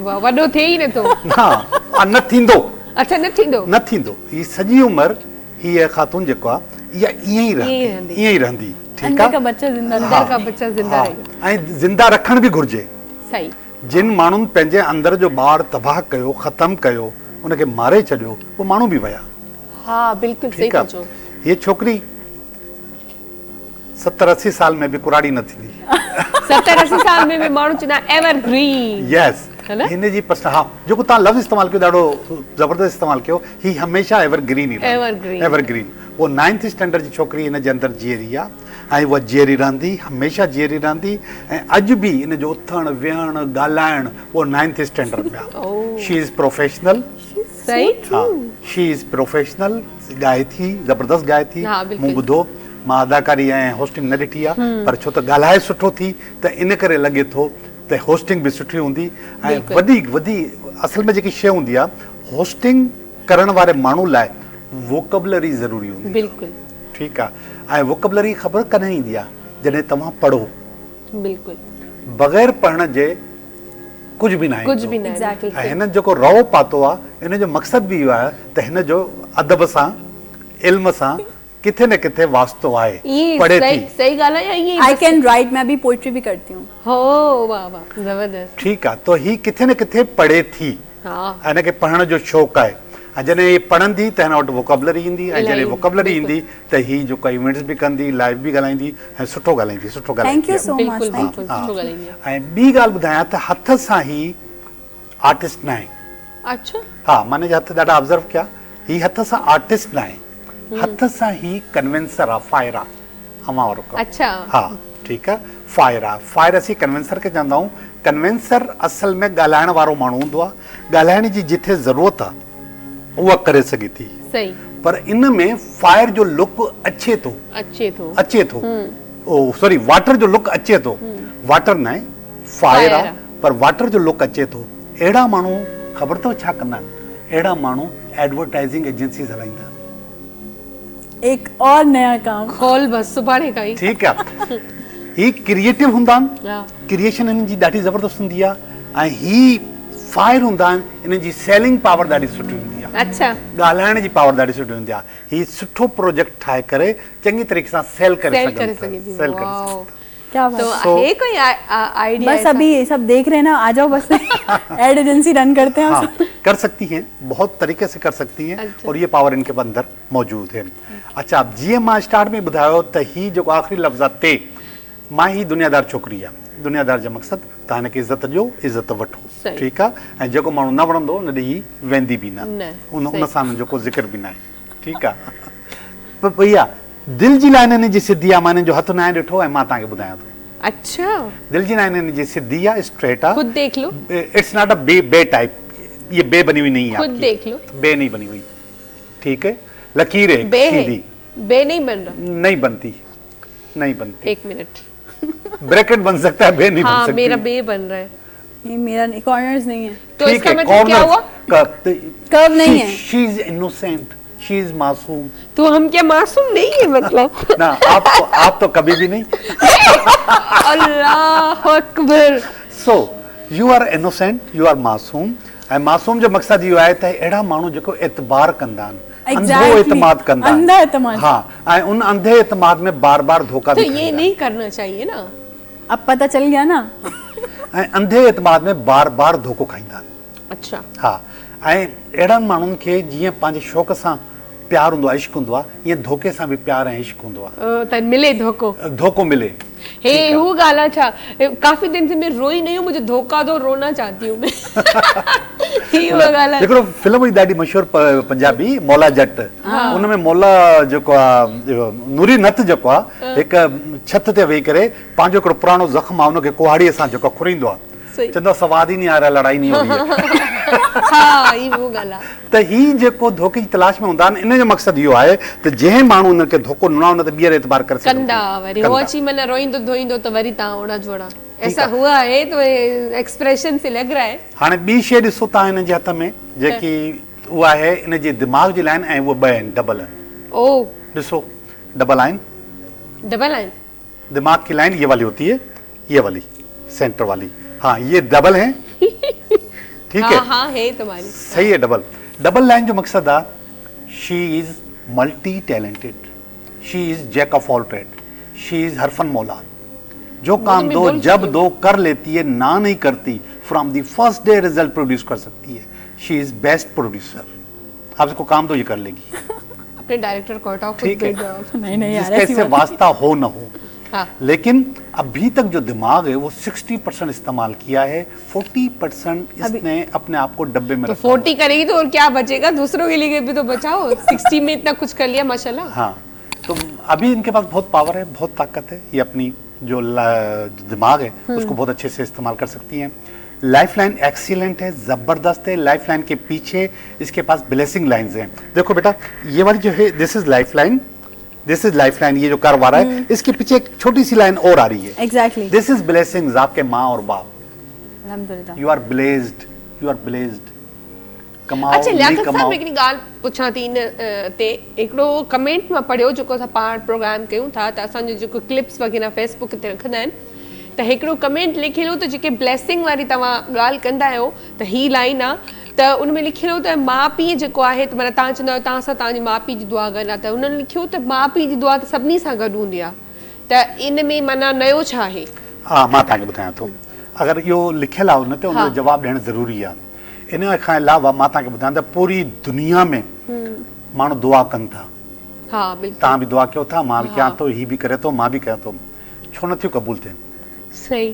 वॾो थिए ई नथो। न थींदो। अच्छा, न थींदो। ही सॼी उमिरि हीअ ख़ातून जेको आहे इहा ईअं ई रहंदी। ठीकु आहे, ऐं ज़िंदा रखण बि घुर्जे। सही, जिन माण्हुनि पंहिंजे अंदर जो ॿार तबाह कयो, ख़तमु कयो, उनखे मारे छॾियो, उहे माण्हू बि विया। हा बिल्कुलु सही था चओ। हीअ छोकिरी 70-80 साल में भी कुराड़ी न थींदी। 70-80 साल में भी माण्हू चवंदा एवरग्रीन। यस, हिन जी हा जेको तव्हां लफ़्ज़ इस्तेमालु कयो ॾाढो ज़बरदस्त इस्तेमालु कयो, ही हमेशह एवरग्रीन ई रहंदी। एवरग्रीन। वो 9th स्टैंडर्ड जी छोकिरी हिन जे अंदरि जीअरी आहे ऐं उहा जीअरी रहंदी, हमेशह जीअरी रहंदी ऐं अॼु बि हिन जो उथण वेहण ॻाल्हाइण उहो 9th स्टैंडर्ड में आहे। She is professional. सही, हा, शी इज़ प्रोफेशनल। ॻाए थी, ज़बरदस्त ॻाए थी। मूं ॿुधो, मां अदाकारी ऐं होस्टिंग न ॾिठी आहे, पर छो त ॻाल्हाए सुठो थी त इन करे लॻे थो त होस्टिंग बि सुठी हूंदी। ऐं वॾी असल में जेकी शइ हूंदी आहे, होस्टिंग करण वारे माण्हू लाइ वोकबलरी ज़रूरी हूंदी। बिल्कुलु ठीकु आहे। ऐं वोकबलरी ख़बर कॾहिं ईंदी आहे, जॾहिं तव्हां पढ़ो। बिल्कुलु, बग़ैर पढ़ण जे कुझु बि न आहे। ऐं हिन जेको रओ पातो आहे, हिन जो मक़सदु बि इहो आहे त हिन जो अदब सां, इल्म सां किथे न किथे वास्तो आहे, ये पढ़े सही थी। सही गाल है या ये आई कैन राइट, मैं भी पोइट्री भी करती हूँ। हो वाह वाह जबरदस्त। ठीक आहे, तो ही किथे न किथे पढ़े थी, हाँ हिनखे पढ़ण जो शौक़ु आहे। ऐं जॾहिं ही पढ़ंदी त हिन वटि वोकेबलरी ईंदी, ऐं जॾहिं वोकेबलरी ईंदी त ही जेको इवेंट्स बि कंदी, लाइव बि ॻाल्हाईंदी ऐं सुठो ॻाल्हाईंदी, सुठो थैंक यू ॻाल्हाईंदी। सो मच, बिल्कुलु थैंक यू। बिल्कुलु सुठो ॻाल्हाईंदी आहे। ऐं ॿी ॻाल्हि ॿुधायां त हथ सां ही आर्टिस्ट न आहे। अच्छा हा, माने हथ ॾाढा ऑब्जर्व कया, ही हथ सां आर्टिस्ट न आहे, हथ सां ही कन्वेंसर आहे, फायर आहे, हवा वारो कमु। अच्छा हा ठीकु आहे, फायर आहे। फायर असीं कन्वेंसर खे चवंदा आहियूं। कन्वेंसर असल में ॻाल्हाइण वारो माण्हू हूंदो आहे, ॻाल्हाइण जी जिथे ज़रूरत आहे उहा करे सघे थी, सही पर इन में फायर जो लुक अचे थो, अच्छे तो ओ सॉरी वाटर जो लुक अचे थो, वाटर न आहे, फायर आहे, पर वाटर जो लुक अचे थो। अहिड़ा माण्हू ख़बर अथव छा कंदा आहिनि? अहिड़ा माण्हू एडवर्टाइजिंग एजेंसीज़ हलाईंदा आहिनि। एक और नया काम खोल बस सुभाणे का ही। ठीकु आहे, ही क्रिएटिव हूंदा आहिनि, हाँ। क्रिएशन हिननि जी ॾाढी ज़बरदस्त हूंदी आहे, ऐं ही फायर हूंदा आहिनि, हिननि जी सेलिंग पावर ॾाढी सुठी हूंदी आहे, अच्छा ॻाल्हाइण जी पावर ॾाढी सुठी हूंदी आहे। ही सुठो प्रोजेक्ट ठाहे करे चङी तरीक़े सां सेल करे सेल करे सघनि सके था, सेल करे वाओ। सघनि था। क्या बात तो है। है कोई आइडिया? बस अभी ये सब देख रहे हैं ना, आ जाओ बस एड एजेंसी रन करते हैं। हाँ, कर सकती हैं, बहुत तरीके से कर सकती हैं, अच्छा। और ये पावर इनके अंदर मौजूद है। अच्छा, जीअं मां स्टार्ट में ॿुधायो त ही जेको आख़िरी लफ़्ज़ आहे ते, मां ही दुनियादार छोकिरी आहे। दुनियादार जो मक़सदु तव्हां हिनखे इज़त ॾियो, इज़त वठो, सही। ठीकु आहे। ऐं जेको माण्हू न वणंदो उन ॾे ही वेंदी बि न, न, उन सही। सां हुनजो को ज़िक्र बि न आहे, ठीकु आहे। पर भैया दिलि जी लाइन हिन जी सिधी आहे, मां हिननि जो हथु न आहे ॾिठो, ऐं मां तव्हांखे ॿुधायां थो। अच्छा दिल जी लाइन हिन जी सिधी आहे, स्ट्रेट आहे। खुद देख लो, it's not a bay type, ये बे बनी हुई नहीं है खुद आपकी। देख लो। बे नहीं बनी हुई, ठीक है। लकीर है बे है, सीधी, बे नहीं बन रहा। नहीं बनती, नहीं बनती। एक मिनट, ब्रैकेट बन सकता है, बे नहीं बन हाँ सकती। मेरा बे बन रहा है, ये मेरा कॉर्नर्स नहीं है, तो ठीक इसका है, मतलब क्या हुआ? कर्व नहीं है। She is innocent, she is मासूम। तो हम क्या मासूम नहीं है मतलब? ना, आप तो कभी भी नहीं। अल्लाह अकबर। So you are innocent, you are मासूम। ऐं मासूम जो मक़सदु इहो आहे त अहिड़ा माण्हू जेको एतबार कंदा आहिनि, अंधो Exactly. एतमाद कंदा आहिनि। अंधा एतमाद। हाँ, ऐं उन अंधे एतमाद में बार बार धोखा तो दिखाईंदा ये आहिनि। नहीं करना चाहिए ना। अब पता चल गया ना। ऐं अंधे एतमाद में बार बार धोखो खाईंदा आहिनि। अच्छा हा, ऐं अहिड़नि माण्हुनि खे जीअं पंहिंजे शौक़ सां प्यार हूंदो आहे, इश्क हूंदो आहे, ईअं धोखे सां बि प्यार ऐं इश्क हूंदो आहे। त मिले धोखो। धोखो मिले। हे वो गाला छा, काफी दिन से मैं रोई नहीं हूँ, मुझे धोखा दो, रोना चाहती हूँ मैं। ही वो गाला। हिकिड़ो फिल्म हुई ॾाढी मशहूर पंजाबी, मौला जट। उनमें मौला जेको आहे, नूरी नत जेको आहे, हिकु छत ते वेही करे पंहिंजो हिकिड़ो पुराणो ज़ख़्म आहे उनखे कुहाड़ीअ सां जेको खुरींदो आहे, सही। चवंदो आहे सवाद ही नहीं आ रहा, लड़ाई नहीं हो रही है। हाँ ही वो गाला। त ही जेको धोखे जी तलाश में हूंदा आहिनि, इन जो मक़सदु इहो आहे त जंहिं माण्हू उनखे धोखो ॾिनो आहे, उन ते ॿीहर एतबार करे सघनि कंदा था। वरी वो अची मैंने रोईंदो धोईंदो तो वरी तव्हां ओड़ा जोड़ा, ऐसा हुआ है तो एक्सप्रेशन से लग रहा है। हाणे ॿी शइ ॾिसो तव्हां हिन जे हथ में, जेकी उहा आहे इन जे दिमाग़ जी लाइन, ऐं उहे ॿ आहिनि, डबल आहिनि। ओ ॾिसो डबल आहिनि, डबल लाइन। दिमाग की लाइन ये वाली होती है, ये वाली सेंटर वाली। हाँ, ये डबल है, ठीक है, हाँ हाँ है तुम्हारी। सही है। डबल डबल लाइन जो मकसद है, she is multi talented, she is jack of all trade, she is हरफन मौला। जो काम मैं दो बोल जब चुकी हूँ। दो कर लेती है, ना नहीं करती, from the first day result produce कर सकती है। शी इज बेस्ट प्रोड्यूसर, आप इसको काम दो ये कर लेगी, अपने डायरेक्टर को हटाओ, खुद ठीक है। भेजो। नहीं यार, जिसका ऐसी इससे बात नहीं। वास्ता हो न हो। हाँ लेकिन अभी तक जो दिमाग है वो 60% इस्तेमाल किया है, 40% इसने अपने आप को डब्बे में तो रखा हुआ 40 करेगी तो और क्या बचेगा, दूसरों के लिए भी तो बचाओ। 60 में इतना कुछ कर लिया माशाल्लाह। है। हाँ, तो अभी इनके पास बहुत पावर है, बहुत ताकत है, ये अपनी जो दिमाग है उसको बहुत अच्छे से इस्तेमाल कर सकती हैं। लाइफ लाइन एक्सीलेंट है, जबरदस्त है। लाइफ लाइन के पीछे इसके पास ब्लेसिंग लाइंस हैं। देखो बेटा, ये वाली जो है, this is life line, this is life line, ये जो कर्व आ रहा है, इसके पीछे एक छोटी सी लाइन और आ रही है। एग्जैक्टली। दिस इज ब्लेसिंग्स, आपके माँ और बाप। अल्हम्दुलिल्लाह। You are blessed, you are blessed. कमाओ अच्छा नहीं लियाकत कमाओ। साहब हिकिड़ी ॻाल्हि पुछां थी इन ते, हिकिड़ो कमेंट मां पढ़ियो जेको असां पाण प्रोग्राम कयूं था, त असांजो जेको क्लिप्स वग़ैरह फेसबुक ते रखंदा आहिनि, त हिकिड़ो कमेंट लिखियलु त जेके ब्लेसिंग वारी तव्हां ॻाल्हि कंदा आहियो, त ही लाइन आहे त त उन में लिखियलु हो त माउ पीउ जेको आहे त माना तव्हां चवंदा आहियो तव्हां सां तव्हांजी माउ पीउ जी दुआ गॾु आहे त हुननि लिखियो त माउ पीउ जी दुआ त सभिनी सां गॾु हूंदी आहे त इन में माना नयो छा आहे? हा, मां तव्हांखे ॿुधायां थो। अगरि इहो लिखियलु आहे हुन ते हुनजो जवाबु ॾियणु ज़रूरी आहे। इन खां अलावा मां तव्हांखे ॿुधायां त पूरी दुनिया में माण्हू दुआ कनि था। हा बिल्कुलु, तव्हां बि दुआ कयो था, मां बि कयां थो, हीउ बि करे थो, मां बि कयां थो। छो नथियूं क़बूल थियनि? सही,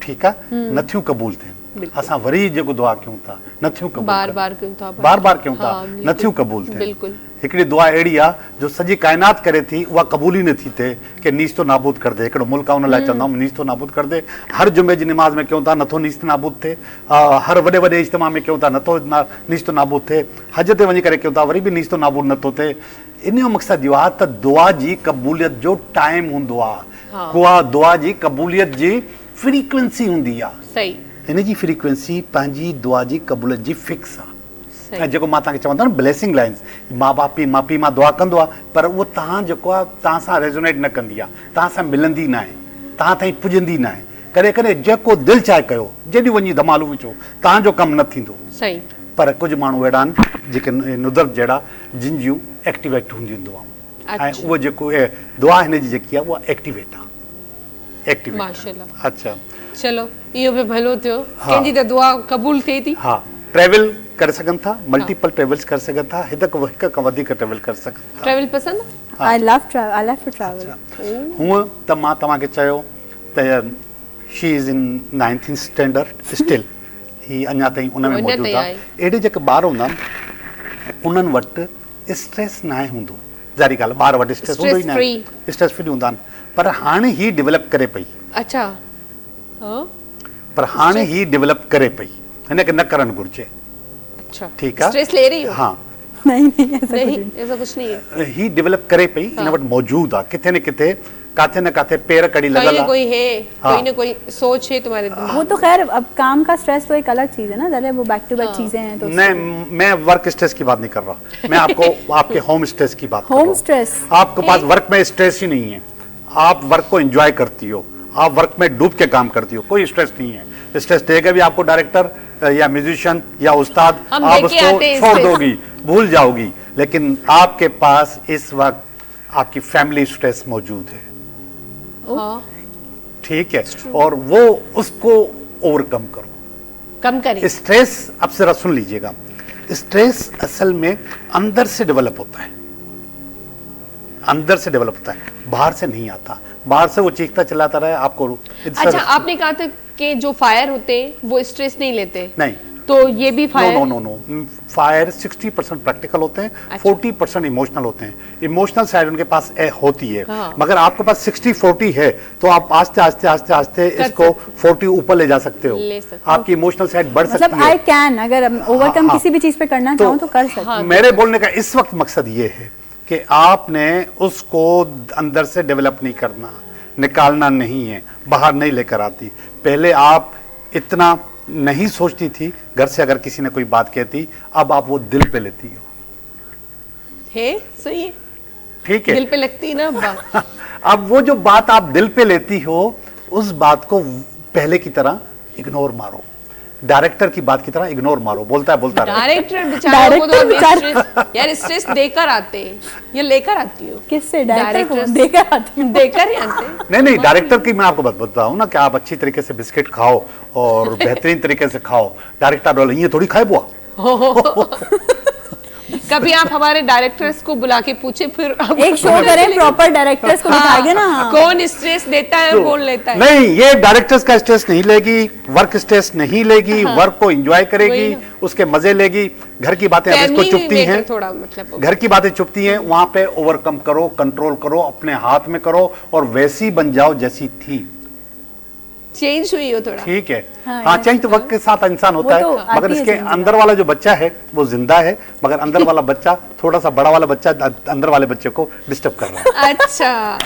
ठीकु आहे, नथियूं क़बूल थियनि। असां वरी जेको दुआ कयूं था नथियूं क़बूल, बार बार कयूं था, बार बार कयूं था, नथियूं क़बूल थियनि। बिल्कुलु, हिकिड़ी दुआ अहिड़ी आहे जो सॼी काइनात करे थी, उहा क़बूल ई नथी थिए कि नीस्तो नाबूद कर दे। हिकिड़ो मुल्क आहे, उन लाइ चवंदा आहियूं नीस्तो नाबूद कर दे। हर जुमे जी निमाज़ में कयूं था, नथो नीस्तो नाबूद थिए। हर वॾे वॾे इज्तिमा में कयूं था, नथो नीस्तो नाबूद थिए। हज ते वञी करे कयूं था, वरी बि नीस्तो नाबूद नथो थिए। इन जो मक़सदु इहो आहे त दुआ जी क़बूलियत जो टाइम हूंदो आहे, उहा दुआ जी क़बूलियत जी फ्रीक्वेंसी हूंदी आहे। सही, हिन जी फ्रीक्वेंसी पंहिंजी दुआ जी क़बूलियत जी फिक्स आहे। ऐं जेको मां तव्हांखे चवंदो न ब्लेसिंग लाइन्स, माउ पीउ मां दुआ कंदो आहे, पर उहो तव्हां जेको आहे तव्हां सां रेजोनेट न कंदी आहे, तव्हां सां मिलंदी न आहे, तव्हां ताईं पुॼंदी न आहे। कॾहिं कॾहिं जेको दिलि चाहे कयो, जेॾी वञी धमालू विझो, तव्हांजो कमु न थींदो। सही, पर कुझु माण्हू अहिड़ा आहिनि जेके नुदर जहिड़ा जिन जूं एक्टिवेट हूंदियूं दुआऊं, ऐं उहो जेको दुआ हिन जी जेकी आहे उहा एक्टिवेट आहे। एक्टिवेट, माशाल्लाह। अच्छा, चलो इहो बि भलो थियो, कंहिंजी त दुआ क़बूल थिए थी। हा, ट्रेवल करे सघनि था, मल्टीपल ट्रेवल्स करे सघनि था, हिक खां वधीक ट्रेवल करे सघनि था। ट्रेवल पसंद? I love to travel. हूअं त मां तव्हांखे चयो त she is in 9th standard still, ही अञा ताईं उन में मौजूदु आहे। अहिड़े जेके ॿार हूंदा आहिनि उन्हनि वटि स्ट्रेस न आहे हूंदो। ज़ाहिरी ॻाल्हि, ॿार वटि स्ट्रेस हूंदो ई न आहे, स्ट्रेस फ्री हूंदा आहिनि। पर हाणे ही डेवलप करे पई। अच्छा, पर हाणे ही डेवलप करे पई, हिनखे न करणु घुरिजे। अच्छा, ठीक है, स्ट्रेस ले रही हो? हाँ, नहीं ऐसा कुछ नहीं है। ही डेवलप करे पई, इन वटि मौजूद आहे, किथे न किथे पैर कड़ी लगल कोई है, कोई न कोई सोच है तुम्हारे दिमाग में। वो तो खैर अब काम का स्ट्रेस तो एक अलग चीज है ना, जरा वो बैक टू बैक चीजें हैं तो मैं वर्क स्ट्रेस की बात नहीं कर रहा, मैं आपको आपके होम स्ट्रेस की बात कर रहा हूं। होम स्ट्रेस, आपके पास वर्क में स्ट्रेस ही नहीं है, आप वर्क को एंजॉय करती हो, आप वर्क में डूब के काम करती हो, कोई स्ट्रेस नहीं है। स्ट्रेस देगा भी आपको डायरेक्टर या म्यूजिशियन या उस्ताद, आप उसको छोड़ दोगी, भूल जाओगी, लेकिन आपके पास इस वक्त आपकी फैमिली स्ट्रेस मौजूद है। ठीक है, और वो उसको ओवरकम करो, कम करें। स्ट्रेस, अब जरा सुन लीजिएगा, स्ट्रेस असल में अंदर से डेवलप होता है, अंदर से डेवलप होता है, बाहर से नहीं आता। बाहर से वो चीखता चिल्लाता रहे आपको। अच्छा, आपने कहा था कि जो फायर होते हैं वो स्ट्रेस नहीं लेते। नहीं, तो ये भी फायर? नो, फायर 60% प्रैक्टिकल होते हैं, 40% इमोशनल होते हैं। इमोशनल साइड उनके पास होती है, मगर आपके पास 60-40 है, तो आप आस्ते आस्ते आस्ते आस्ते इसको 40 ऊपर ले जा सकते हो, आपकी इमोशनल साइड बढ़ सकती है। मतलब आई कैन, अगर ओवरकम किसी भी चीज पे करना चाहूँ तो कर सकते। मेरे बोलने का इस वक्त मकसद ये है कि आपने उसको अंदर से डेवलप नहीं करना, निकालना नहीं है, बाहर नहीं लेकर आती। पहले आप इतना नहीं सोचती थी, घर से अगर किसी ने कोई बात कहती, अब आप वो दिल पे लेती हो। है सही है, ठीक है, दिल पे लगती है ना बात। अब वो जो बात आप दिल पे लेती हो, उस बात को पहले की तरह इग्नोर मारो, डायरेक्टर की बात की तरह इग्नोर मारो। बोलता है डायरेक्टर बेचारे को तो यार स्ट्रेस देकर आते हैं, ये लेकर आती हो। किससे? डायरेक्टर को देकर आते हैं, देकर ही आते। नहीं, डायरेक्टर की मैं आपको बता हूँ ना कि आप अच्छी तरीके से बिस्किट खाओ और बेहतरीन तरीके से खाओ। डायरेक्टर बोले ये थोड़ी खाए बुआ। कभी आप हमारे डायरेक्टर्स को बुला के पूछे, फिर एक शो करें प्रॉपर डायरेक्टर्स को बिठाएंगे ना। कौन स्ट्रेस देता है, कौन लेता है? नहीं, ये डायरेक्टर्स का स्ट्रेस नहीं लेगी, वर्क स्ट्रेस नहीं लेगी, वर्क को एंजॉय करेगी, उसके मजे लेगी। घर की बातें अब इसको चुपती हैं, थोड़ा मतलब घर की बातें चुपती हैं, वहां पे ओवरकम करो, कंट्रोल करो, अपने हाथ में करो और वैसी बन जाओ जैसी थी। चेंज हुई हो थोड़ा, ठीक है। हाँ, चेंज तो वक्त के साथ इंसान होता है, मगर इसके अंदर वाला जो बच्चा है वो जिंदा है, मगर अंदर वाला बच्चा, थोड़ा सा बड़ा वाला बच्चा अंदर वाले बच्चे को डिस्टर्ब कर रहा है। अच्छा,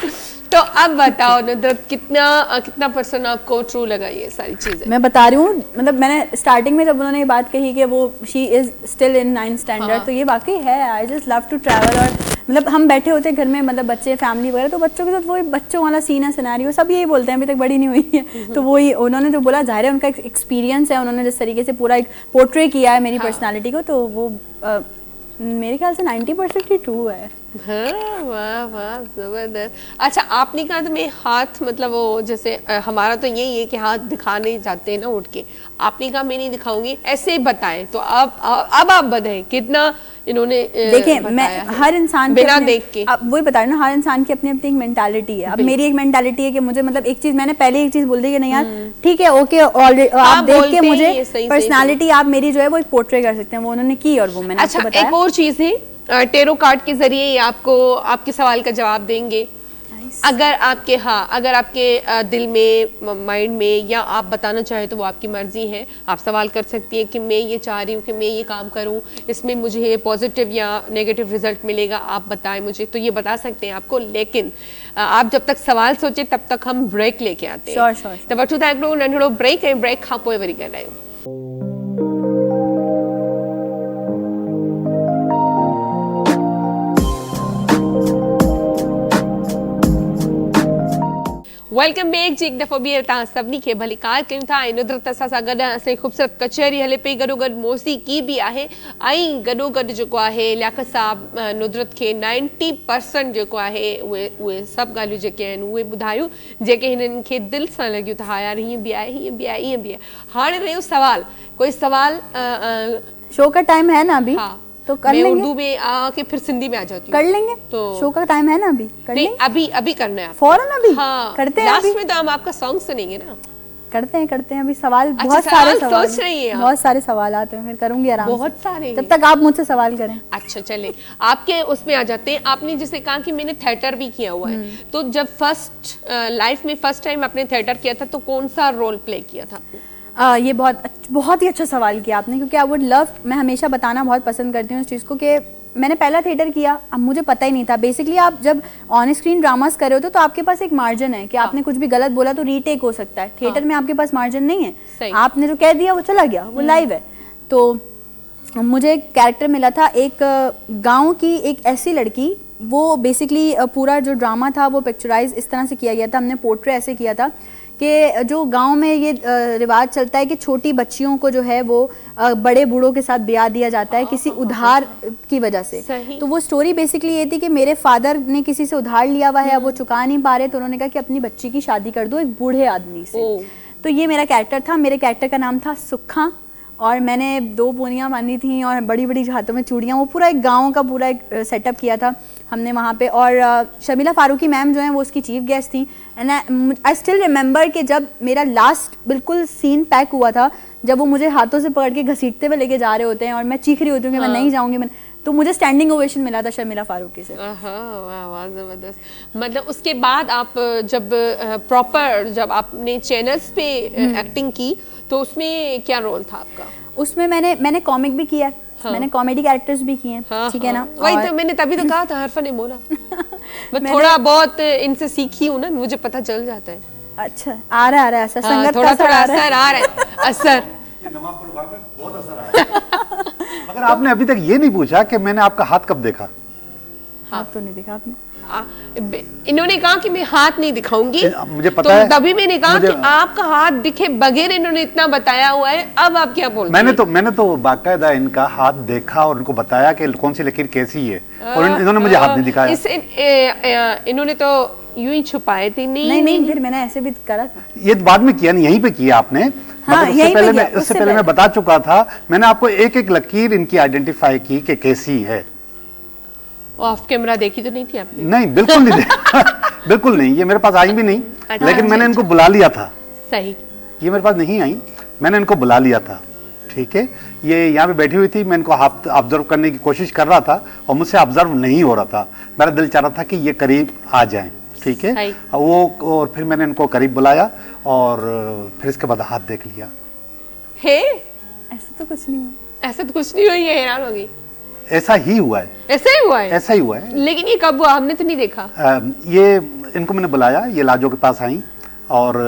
तो अब बताओ नुदरत, कितना % आपको ट्रू लगा ये सारी चीजें? मैं बता रही हूँ, मतलब मैंने स्टार्टिंग में जब उन्होंने ये बात कही कि वो she is still in 9th standard, तो ये वाकई है। I just love to travel, और मतलब हम बैठे होते हैं घर में, मतलब बच्चे फैमिली वगैरह, तो बच्चों के साथ वही बच्चों वाला सीन है, सिनेरियो सब यही बोलते हैं, अभी तक बड़ी नहीं हुई है। तो वही उन्होंने जो बोला, जाहिर है उनका एक्सपीरियंस है, उन्होंने जिस तरीके से पूरा एक पोर्ट्रे किया है मेरी पर्सनालिटी को, तो वो मेरे ख्याल से 90% ही ट्रू है। हाँ, वाह वाह जबरदस्त। अच्छा, आपने कहा था मैं हाथ, मतलब वो जैसे हमारा तो यही है कि हाथ दिखाने जाते हैं ना उठ के, आपने कहा मैं नहीं दिखाऊंगी, ऐसे बताएं। तो अब आप बताएं कितना इन्होंने देखिए, मैं हर इंसान बिना देख के, अब वही बता रही हूँ ना, हर इंसान की अपनी अपनी एक मेंटालिटी है। अब मेरी एक मेंटालिटी है कि मुझे, मतलब एक चीज मैंने पहले एक चीज बोल दी कि नहीं यार ठीक है, ओके, ऑलरेडी आप देख के मुझे पर्सनालिटी आप मेरी जो है वो एक पोर्ट्रे कर सकते हैं, वो उन्होंने की और वो मैंने आपको बताया। एक और चीज है, टेरो कार्ड के जरिए आपको आपके सवाल का जवाब देंगे। अगर आपके दिल में, माइंड में, या आप बताना चाहे तो वो आपकी मर्जी है। आप सवाल कर सकती हैं कि मैं ये चाह रही हूँ कि मैं ये काम करूँ, इसमें मुझे पॉजिटिव या नेगेटिव रिजल्ट मिलेगा, आप बताएं मुझे, तो ये बता सकते हैं आपको। लेकिन आप जब तक सवाल सोचे तब तक हम ब्रेक लेके आते हैं। तो वठूं था हिकिड़ो नंढिड़ो ब्रेक, ऐं ब्रेक खां पोइ वरी ॻाल्हायूं। वेलकम बैक जी, एक दफ़ो ॿीहर तव्हां सभिनी खे भलीकार कयूं था। ऐं नुदरत असां सां गॾु असांजी ख़ूबसूरत कचहरी हले पई, गॾोगॾु मौसीक़ी बि आहे, ऐं गॾोगॾु जेको आहे लियाकत साहब नुदरत खे 90% जेको आहे उहे सभु ॻाल्हियूं जेके आहिनि उहे ॿुधायूं जेके हिननि खे दिलि सां लॻियूं त हा यार हीअं बि आहे, हीअं बि आहे, हीअं बि आहे। हाणे रहियो सवाल, कोई सवाल शो का टाइम है ना अभी? हाँ, तो कर लेंगे। उर्दू में आके फिर सिंधी में आ जाती हूँ। कर लेंगे, तो शो का टाइम है ना अभी? कर नहीं, लेंगे? अभी करना है फौरन अभी? हाँ, करते हैं लास्ट अभी? में तो हम आपका सॉन्ग सुनेंगे ना। करते हैं अभी। सवाल अच्छा, बहुत सारे सवाल सोच रही हैं आप? बहुत सारे सवाल आते हैं, फिर करूंगी आराम बहुत से। सारे, जब तक आप मुझसे सवाल करें। अच्छा चले, आपके उसमें आ जाते हैं। आपने जैसे कहा कि मैंने थिएटर भी किया हुआ है, तो जब लाइफ में फर्स्ट टाइम आपने थिएटर किया था तो कौन सा रोल प्ले किया था आपने? ये बहुत ही अच्छा सवाल किया आपने, क्योंकि आई वुड लव, मैं हमेशा बताना बहुत पसंद करती हूँ इस चीज़ को, कि मैंने पहला थिएटर किया, अब मुझे पता ही नहीं था। बेसिकली आप जब ऑन स्क्रीन ड्रामास कर रहे होते तो आपके पास एक मार्जिन है कि आपने कुछ भी गलत बोला तो रीटेक हो सकता है। थिएटर में आपके पास मार्जिन नहीं है, आपने जो कह दिया वो चला गया, वो लाइव है। तो मुझे एक कैरेक्टर मिला था, एक गाँव की एक ऐसी लड़की, वो बेसिकली पूरा जो ड्रामा था वो पिक्चराइज इस तरह से किया गया था, हमने पोर्ट्रे ऐसे किया था कि जो गांव में ये रिवाज चलता है कि छोटी बच्चियों को जो है वो बड़े बूढ़ों के साथ ब्याह दिया जाता है किसी उधार की वजह से। तो वो स्टोरी बेसिकली ये थी कि मेरे फादर ने किसी से उधार लिया हुआ है, अब वो चुका नहीं पा रहे, तो उन्होंने कहा कि अपनी बच्ची की शादी कर दो एक बूढ़े आदमी से। तो ये मेरा कैरेक्टर था। मेरे कैरेक्टर का नाम था सुखा, और मैंने 2 पोनियाँ बांधी थी और बड़ी बड़ी हाथों में चूड़ियाँ, वो पूरा एक गांव का पूरा एक सेटअप किया था हमने वहाँ पे। और शर्मिला फारूकी मैम जो हैं वो उसकी चीफ गेस्ट थी। एंड आई स्टिल रिमेंबर कि जब मेरा लास्ट बिल्कुल सीन पैक हुआ था, जब वो मुझे हाथों से पकड़ के घसीटते हुए लेके जा रहे होते हैं और मैं चीख रही होती हूँ कि मैं नहीं जाऊँगी, तो मुझे स्टैंडिंग ओवेशन मिला था शर्मिला फारूकी से। वाह जबरदस्त। मतलब उसके बाद आप जब प्रॉपर जब आपने चैनल्स पे एक्टिंग की तो उसमें क्या रोल था आपका? उसमें मैंने कॉमिक भी किया है, मैंने कॉमेडी कैरेक्टर्स भी किए हैं, ठीक है ना। वही तो मैंने तभी तो कहा था, हरफा ने बोला। मैं थोड़ा बहुत इनसे सीखी हूँ ना, मुझे पता चल जाता है। अच्छा, आ रहा है ऐसा, संगत थोड़ा थोड़ा असर आ रहा है, असर। बहुत असर आ रहा है। मगर आपने अभी तक ये नहीं पूछा कि मैंने आपका हाथ कब देखा? हाथ तो नहीं देखा आपने। इन्होंने कहा कि मैं हाथ नहीं दिखाऊंगी, मुझे पता है, तभी मैंने कहा कि आपका हाथ दिखे बगैर इन्होंने इतना बताया हुआ है। अब आप क्या बोलते हैं? मैंने तो बाकायदा इनका हाथ देखा और उनको बताया कि कौन सी लकीर कैसी है, और इन्होंने मुझे हाथ नहीं दिखाया। इन्होंने तो यूं ही छुपाए थे। नहीं, फिर मैंने ऐसे भी करा था। ये बाद में किया, नहीं यहीं पे किया आपने। हाँ, उससे पहले मैं बता चुका था, मैंने आपको एक एक लकीर इनकी आइडेंटिफाई की कि कैसी है। ऑफ कैमरा देखी तो नहीं थी आपने? नहीं, बिल्कुल नहीं देखा। बिल्कुल नहीं, ये मेरे पास आई भी नहीं। अच्छा, लेकिन मैंने इनको बुला लिया था। सही, ये मेरे पास नहीं आई, मैंने इनको बुला लिया था, ठीक है। ये यहाँ पे बैठी हुई थी, मैं इनको ऑब्जर्व करने की कोशिश कर रहा था और मुझसे ऑब्जर्व नहीं हो रहा था। मेरा दिल चाह रहा था कि ये करीब आ जाएं, ठीक है। वो और फिर मैंने इनको करीब बुलाया और फिर इसके बाद हाथ देख लिया। है ऐसा तो कुछ नहीं हुआ। ऐसा तो कुछ नहीं हुआ, ये हैरान होगी। ऐसा ही हुआ है। ऐसा ही हुआ है? ऐसा ही हुआ है। लेकिन ये कब हुआ? हमने तो नहीं देखा। ये इनको मैंने बुलाया, ये लाजो के पास आई और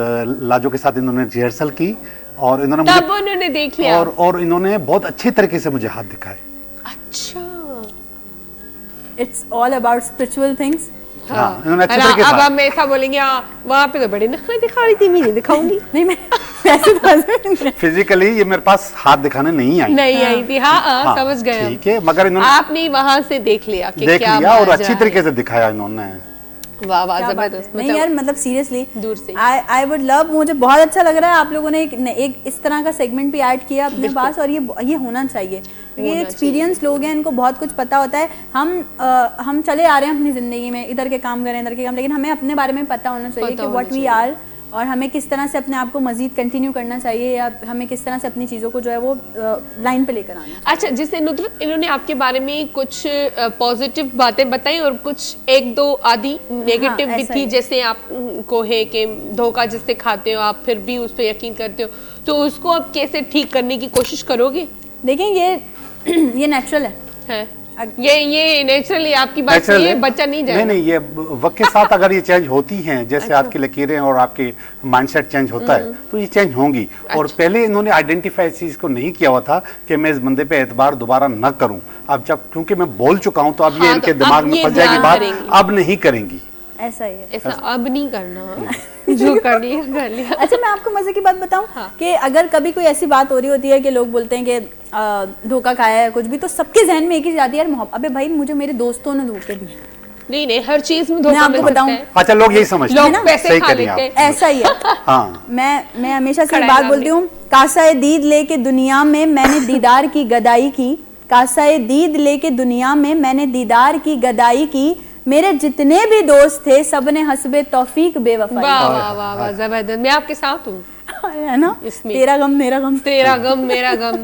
लाजो के साथ इन्होंने रिहर्सल की और इन्होंने तब उन्होंने देख लिया और इन्होंने बहुत अच्छे तरीके से मुझे हाथ दिखाए। अच्छा, it's all about spiritual things. हाँ, इन्होंने अच्छे अब तरीके से हम ऐसा बोलेंगे वहाँ पे तो बड़े नखरे दिखा रही थी, मैं नहीं दिखाऊंगी। नहीं मैं वैसे तो फिजिकली ये मेरे पास हाथ दिखाने नहीं आई। नहीं आई थी। हाँ, समझ गए हम। ठीक है, मगर इन्होंने आपने वहाँ से देख लिया कि देख क्या लिया और मजा अच्छी है। तरीके से दिखाया इन्होंने। वाह वाह, क्या बात है। जबरदस्त। नहीं यार, मतलब सीरियसली दूर से। आई वुड लव, मुझे बहुत अच्छा लग रहा है आप लोगों ने एक इस तरह का सेगमेंट भी ऐड किया अपने पास, और ये होना चाहिए क्योंकि ये एक्सपीरियंस लोग हैं, इनको बहुत कुछ पता होता है। हम चले आ रहे हैं अपनी जिंदगी में, इधर के काम करें इधर के काम, लेकिन हमें अपने बारे में पता होना चाहिए कि व्हाट वी आर, और हमें किस तरह से अपने आप को मजीद कंटिन्यू करना चाहिए, या हमें किस तरह से अपनी चीज़ों को जो है वो लाइन पे लेकर आना। अच्छा, जिससे नुसरत इन्होंने आपके बारे में कुछ पॉजिटिव बातें बताई और कुछ एक दो आधी नेगेटिव भी ऐसा थी, ही। जैसे आप को है कि धोखा जिससे खाते हो आप फिर भी उस पर यकीन करते हो, तो उसको आप कैसे ठीक करने की कोशिश करोगे? देखिए ये नेचुरल है। ये नेचुरली आपकी बात सही है, बच्चा नहीं जाएगा। नहीं, ये वक्त के साथ अगर ये चेंज होती हैं, जैसे आपकी लकीरें और आपके माइंडसेट चेंज होता है, तो ये चेंज होंगी। और पहले इन्होंने आइडेंटिफाई इस चीज को नहीं किया हुआ था कि मैं इस बंदे पे एतबार दोबारा न करूं। अब जब क्योंकि मैं बोल चुका हूं, तो अब ये इनके दिमाग में फंस जाएगी बात, अब नहीं करेंगी। ऐसा ही है। ऐसा अब नहीं करना, जो कर लिया कर लिया। अच्छा, मैं आपको मजे की बात बताऊं कि अगर कभी कोई ऐसी बात हो रही होती है कि लोग बोलते हैं कि धोखा खाया है कुछ भी, तो सबके जहन में एक ही जाती है, यार मोहब्बत, अबे भाई मुझे मेरे दोस्तों ने धोखे दिए। नहीं, हर चीज में धोखा मैं आपको बताऊं, अच्छा, लोग यही समझते लोग हैं, पैसे सही खा करिए लेते आप। हैं। ऐसा ही है। हाँ, मैं हमेशा से एक खड़ा बात है बोलती हूँ, कासाए दीद लेके दुनिया में मैंने दीदार की गदाई की, कासाए दीद लेके दुनिया में मैंने दीदार की गदाई की, मेरे जितने भी दोस्त थे सबने हसबे तौफीक बेवफाई। वाह वाह वाह वाह, जबरदस्त। मैं आपके साथ हूँ है ना, इसमें। तेरा गम मेरा गम, तेरा गम मेरा गम,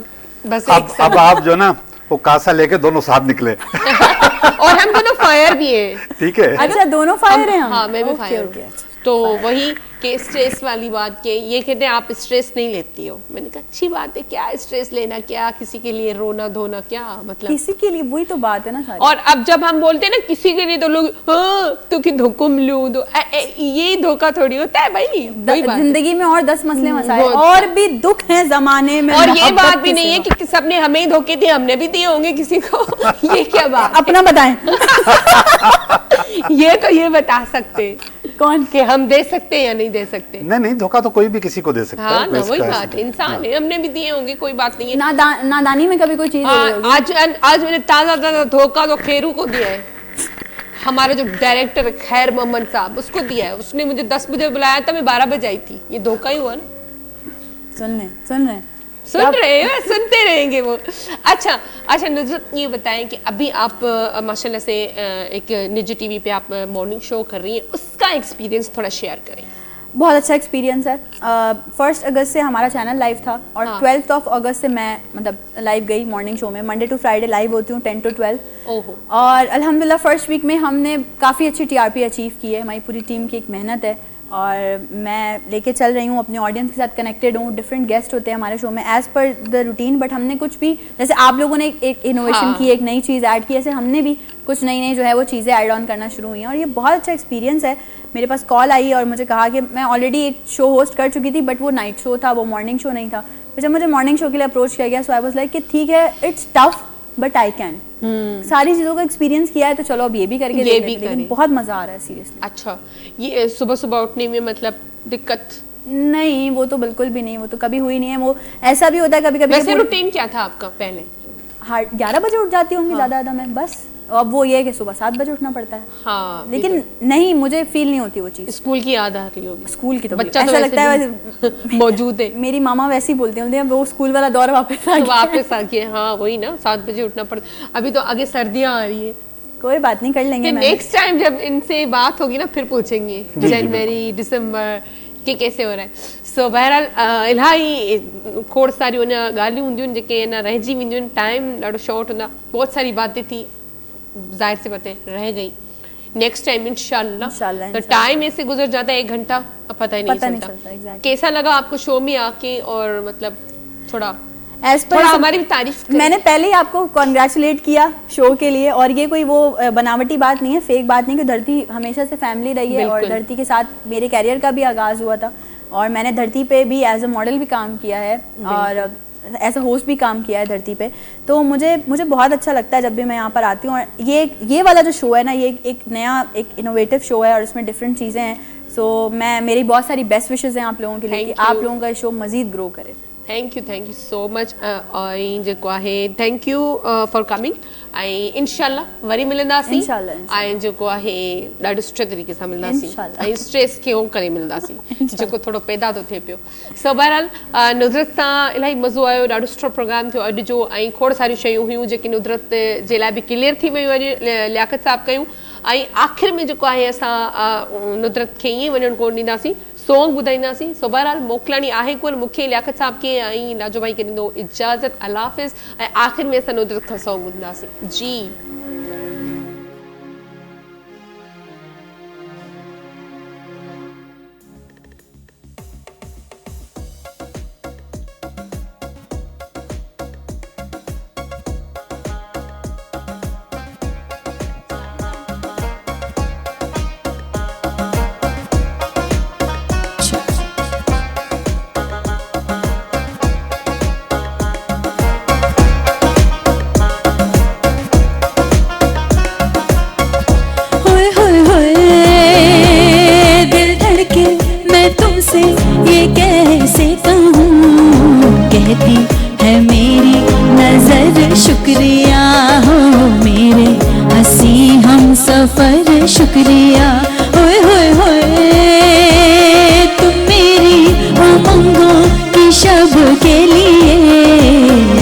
बस एक अब आप जो ना वो कासा लेके दोनों साथ निकले। और हम दोनों फायर भी हैं। ठीक है। अच्छा, दोनों फायर हैं हम? हाँ, मैं भी ओके, फायर ओके, हूँ। तो वही के स्ट्रेस वाली बात के ये कहते हैं आप स्ट्रेस नहीं लेती हो। मैंने कहा अच्छी बात है, क्या स्ट्रेस लेना, क्या किसी के लिए रोना धोना, क्या मतलब किसी के लिए, वही तो बात है ना सारी। और अब जब हम बोलते हैं ना किसी के लिए, तो लोग हाँ तो कि धोखा मिलूं, तो ये धोखा थोड़ी होता है भाई। वही बात है। जिंदगी में और 10 मसले मसाइल बहुत। और भी दुख हैं जमाने में, और ये मोहब्बत बात भी के नहीं है सिवा। कि सबने हमें ही धोखे दिए, हमने भी दिए होंगे किसी को। ये क्या बात अपना बताएं। ये तो ये बता सकते कौन? कि हम दे सकते हैं या नहीं दे सकते। नहीं, धोखा तो कोई भी किसी को दे सकता है। हाँ ना, वैसे वही का बात ऐसा है, इंसान है, हमने भी दिए होंगे, कोई बात नहीं है। नादानी में कभी कोई चीज हो गई होगी। आज मैंने ताजा धोखा तो खेरू को दिया है। हमारे जो डायरेक्टर है खैर मोहम्मद साहब, उसको दिया है। उसने मुझे 10 बजे बुलाया था, मैं 12 बजे आई थी। ये धोखा ही हुआ ना। सुन रहे सुन रहे हैं, सुनते रहेंगे वो। अच्छा नुसरत, ये बताएं कि अभी आप माशाल्लाह से एक निजी टीवी पे आप मॉर्निंग शो कर रही हैं, उसका एक्सपीरियंस थोड़ा शेयर करें। बहुत अच्छा एक्सपीरियंस है। 1 अगस्त से हमारा चैनल लाइव था और 12 अगस्त से मैं मतलब लाइव गई मॉर्निंग शो में। मंडे टू फ्राइडे लाइव होती हूँ 10 to 12। ओहो। और अल्हम्दुलिल्लाह फर्स्ट वीक में हमने काफ़ी अच्छी TRP अचीव की है। हमारी पूरी टीम की एक मेहनत है और मैं लेके चल रही हूँ, अपने ऑडियंस के साथ कनेक्टेड हूँ। डिफरेंट गेस्ट होते हैं हमारे शो में as per the routine, but हमने कुछ भी, जैसे आप लोगों ने एक इनोवेशन की, एक नई चीज़ ऐड की, ऐसे हमने भी कुछ नई जो है वो चीज़ें ऐड ऑन करना शुरू हुई हैं और ये बहुत अच्छा एक्सपीरियंस है। मेरे पास कॉल आई और मुझे कहा कि मैं ऑलरेडी एक शो होस्ट कर चुकी थी, बट वो नाइट शो था, वो मॉर्निंग शो नहीं था। फिर जब मुझे मॉर्निंग शो के लिए अप्रोच किया गया, सो आई वाज लाइक कि ठीक है, it's tough but I can. सारी चीज़ों का एक्सपीरियंस किया है, तो चलो अब ये भी करके देख लेते हैं। लेकिन बहुत मज़ा आ रहा है सीरियसली। अच्छा, ये सुबह सुबह उठने में मतलब दिक्कत नहीं, वो तो बिल्कुल भी नहीं, वो तो कभी हुई नहीं है। वो ऐसा भी होता है कभी कभी। वैसे रूटीन क्या था आपका पहले? 11 बजे उठ जाती होंगी ज़्यादा मैं, बस। अब वो ये है कि सुबह 7 बजे उठना पड़ता है। हाँ, लेकिन नहीं, मुझे फील नहीं होती वो चीज़। स्कूल की याद आ रही होगी। स्कूल की तो बच्चा ऐसा तो लगता है वैसे मौजूद है। मेरी मामा वैसे ही बोलती हैं, वो स्कूल वाला दौर वापस आ तो गया। वापस आ गया। हाँ वही ना, 7 बजे उठना पड़ता। अभी तो आगे सर्दियाँ आ रही है। कोई बात नहीं, कर लेंगे। नेक्स्ट टाइम जब इनसे बात होगी ना, फिर पूछेंगे जनवरी दिसंबर के कैसे हो रहा है। सो बहरहाल इलाही खोड़ सारी उन ॻाल्हियूं हूंदियूं जेके न रहिजी वेंदियूं आहिनि। टाइम ॾाढो शॉर्ट हूंदा, बहुत सारी बातें थी, जाहिर सी बातें रह गई। नेक्स्ट टाइम इंशाल्लाह। तो टाइम ऐसे गुजर जाता है, 1 घंटा पता ही नहीं चलता। exactly। कैसा लगा आपको शो में आके? और मतलब थोड़ा थोड़ा हमारी भी तारीफ करें। मैंने पहले ही आपको कॉन्ग्रेचुलेट किया शो के लिए, और ये कोई वो बनावटी बात नहीं है, फेक बात नहीं, कि धरती हमेशा से फैमिली रही है और धरती के साथ मेरे कैरियर का भी आगाज़ हुआ था और मैंने धरती पे भी एज अ मॉडल भी काम किया है। और एज अ होस्ट भी काम किया है धरती पे, तो मुझे बहुत अच्छा लगता है जब भी मैं यहाँ पर आती हूँ। और ये वाला जो शो है ना, ये एक नया एक इनोवेटिव शो है और इसमें डिफरेंट चीज़ें हैं। सो मेरी बहुत सारी बेस्ट विशेज़ हैं आप लोगों के लिए कि आप लोगों का शो मज़ीद ग्रो करे। Thank you so much. ऐं जेको आहे थैंक यू फॉर कमिंग, ऐं इंशाल्लाह वरी मिलंदासीं, ऐं जेको आहे ॾाढो सुठे तरीक़े सां मिलंदासीं ऐं स्ट्रेस खे करे मिलंदासीं जेको थोरो पैदा थो थिए पियो। सो बहरहाल नुज़रत सां इलाही मज़ो आयो, ॾाढो सुठो प्रोग्राम थियो अॼु जो, ऐं खोड़ सारियूं शयूं हुयूं जेके नुज़रत जे लाइ बि क्लियर थी वियूं अॼु लियाकत साहब कयूं। ऐं आख़िर में जेको आहे असां नुज़रत खे ईअं वञणु कोन ॾींदासीं, सॉन्ग ॿुधाईंदासीं। सो बहरहाल मोकिलणी आहे कोन मूंखे, लियाकत साहब खे ऐं लाजो भाई खे ॾींदो इजाज़त, अल्लाह हाफ़िज़। ऐं आख़िर में असां नुज़रत खां सॉन्ग ॿुधंदासीं जी। शुक्रिया ओए होए होए, तुम मेरी उमंगों की शब के लिए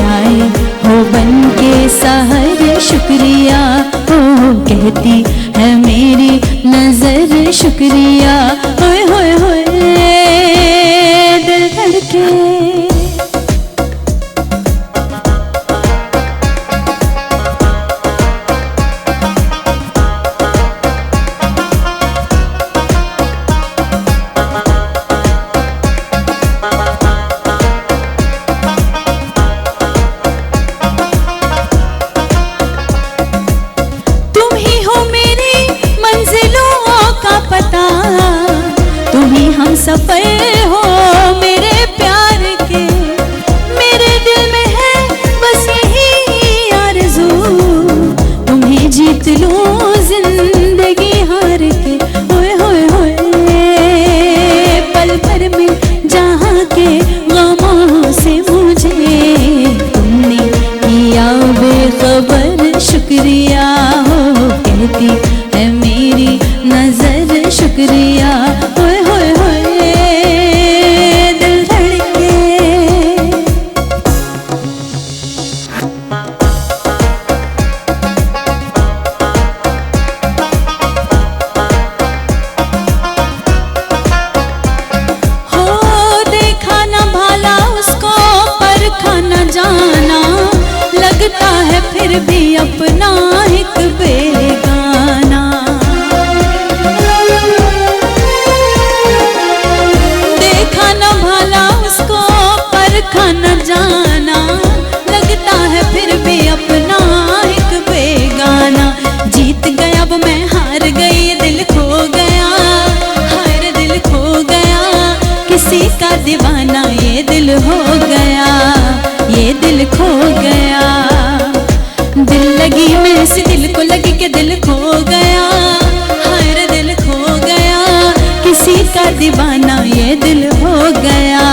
आए हो बन के सहर। शुक्रिया ओ कहती है मेरी नजर, शुक्रिया ओए होए होए, दिल धड़के। सफर हो मेरे प्यार के, मेरे दिल में है बस यही आरज़ू, तुम्हें जीत लूं जिंदगी हार के। ओए होए होए, पल भर में जहाँ के गमों से मुझे तुमने किया बेखबर। शुक्रिया हो कहती है मेरी नजर, शुक्रिया ओए होए होए, दिल धड़के। हो देखा ना भाला उसको परखा ना जाना, लगता है फिर भी अपना एक बेगाना। देखा न भला उसको परखा न जाना, लगता है फिर भी अपना एक बेगाना। जीत गया अब मैं हार गई, दिल खो गया, हार दिल खो गया, किसी का दीवाना ये दिल हो गया, ये दिल खो गया। दिल लगी में से दिल को लगी के दिल खो गया, हार दिल खो गया, किसी का दीवाना ये दिल हो गया,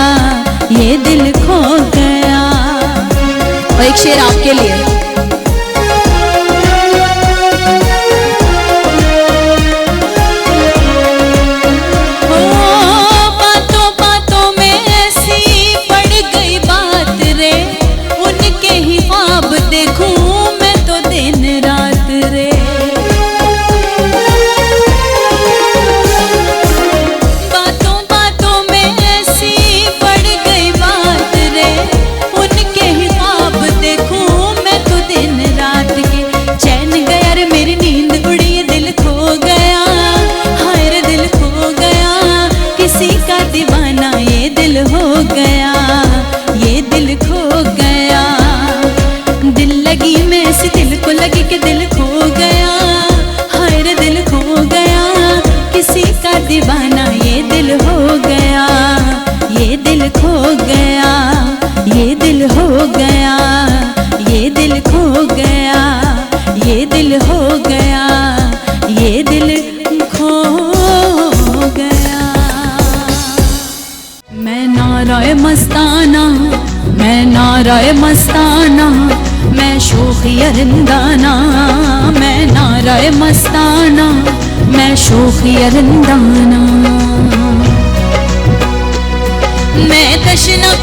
ये दिल खो गया। और एक शेर आपके लिए। बातों बातों में ऐसी पड़ गई बात रे, उनके ही ख्वाब देखूं मैं तो दिन रात रे। बातों बातों में ऐसी पड़ गई बात रे, उनके ही ख्वाब देखूं मैं तो दिन रात के। चैन गया रे मेरी नींद उड़ी, दिल खो गया, हाय रे दिल खो गया, किसी का दीवाना ये दिल हो गया, ये दिल खो गया। दिल लगी में से दिल को लगी के दिल खो गया, हाय रे दिल खो गया, किसी का दीवाना ये दिल हो गया, ये दिल खो गया, ये दिल हो गया, ये दिल खो गया, ये दिल हो गया, ये दिल खो गया। मैं नाराए मस्ताना, मैं नाराए मस्ताना, मैं शोखी अरिंदाना, मैं नाराए मस्ताना, मैं शोखी अरिंदाना। मैं तशना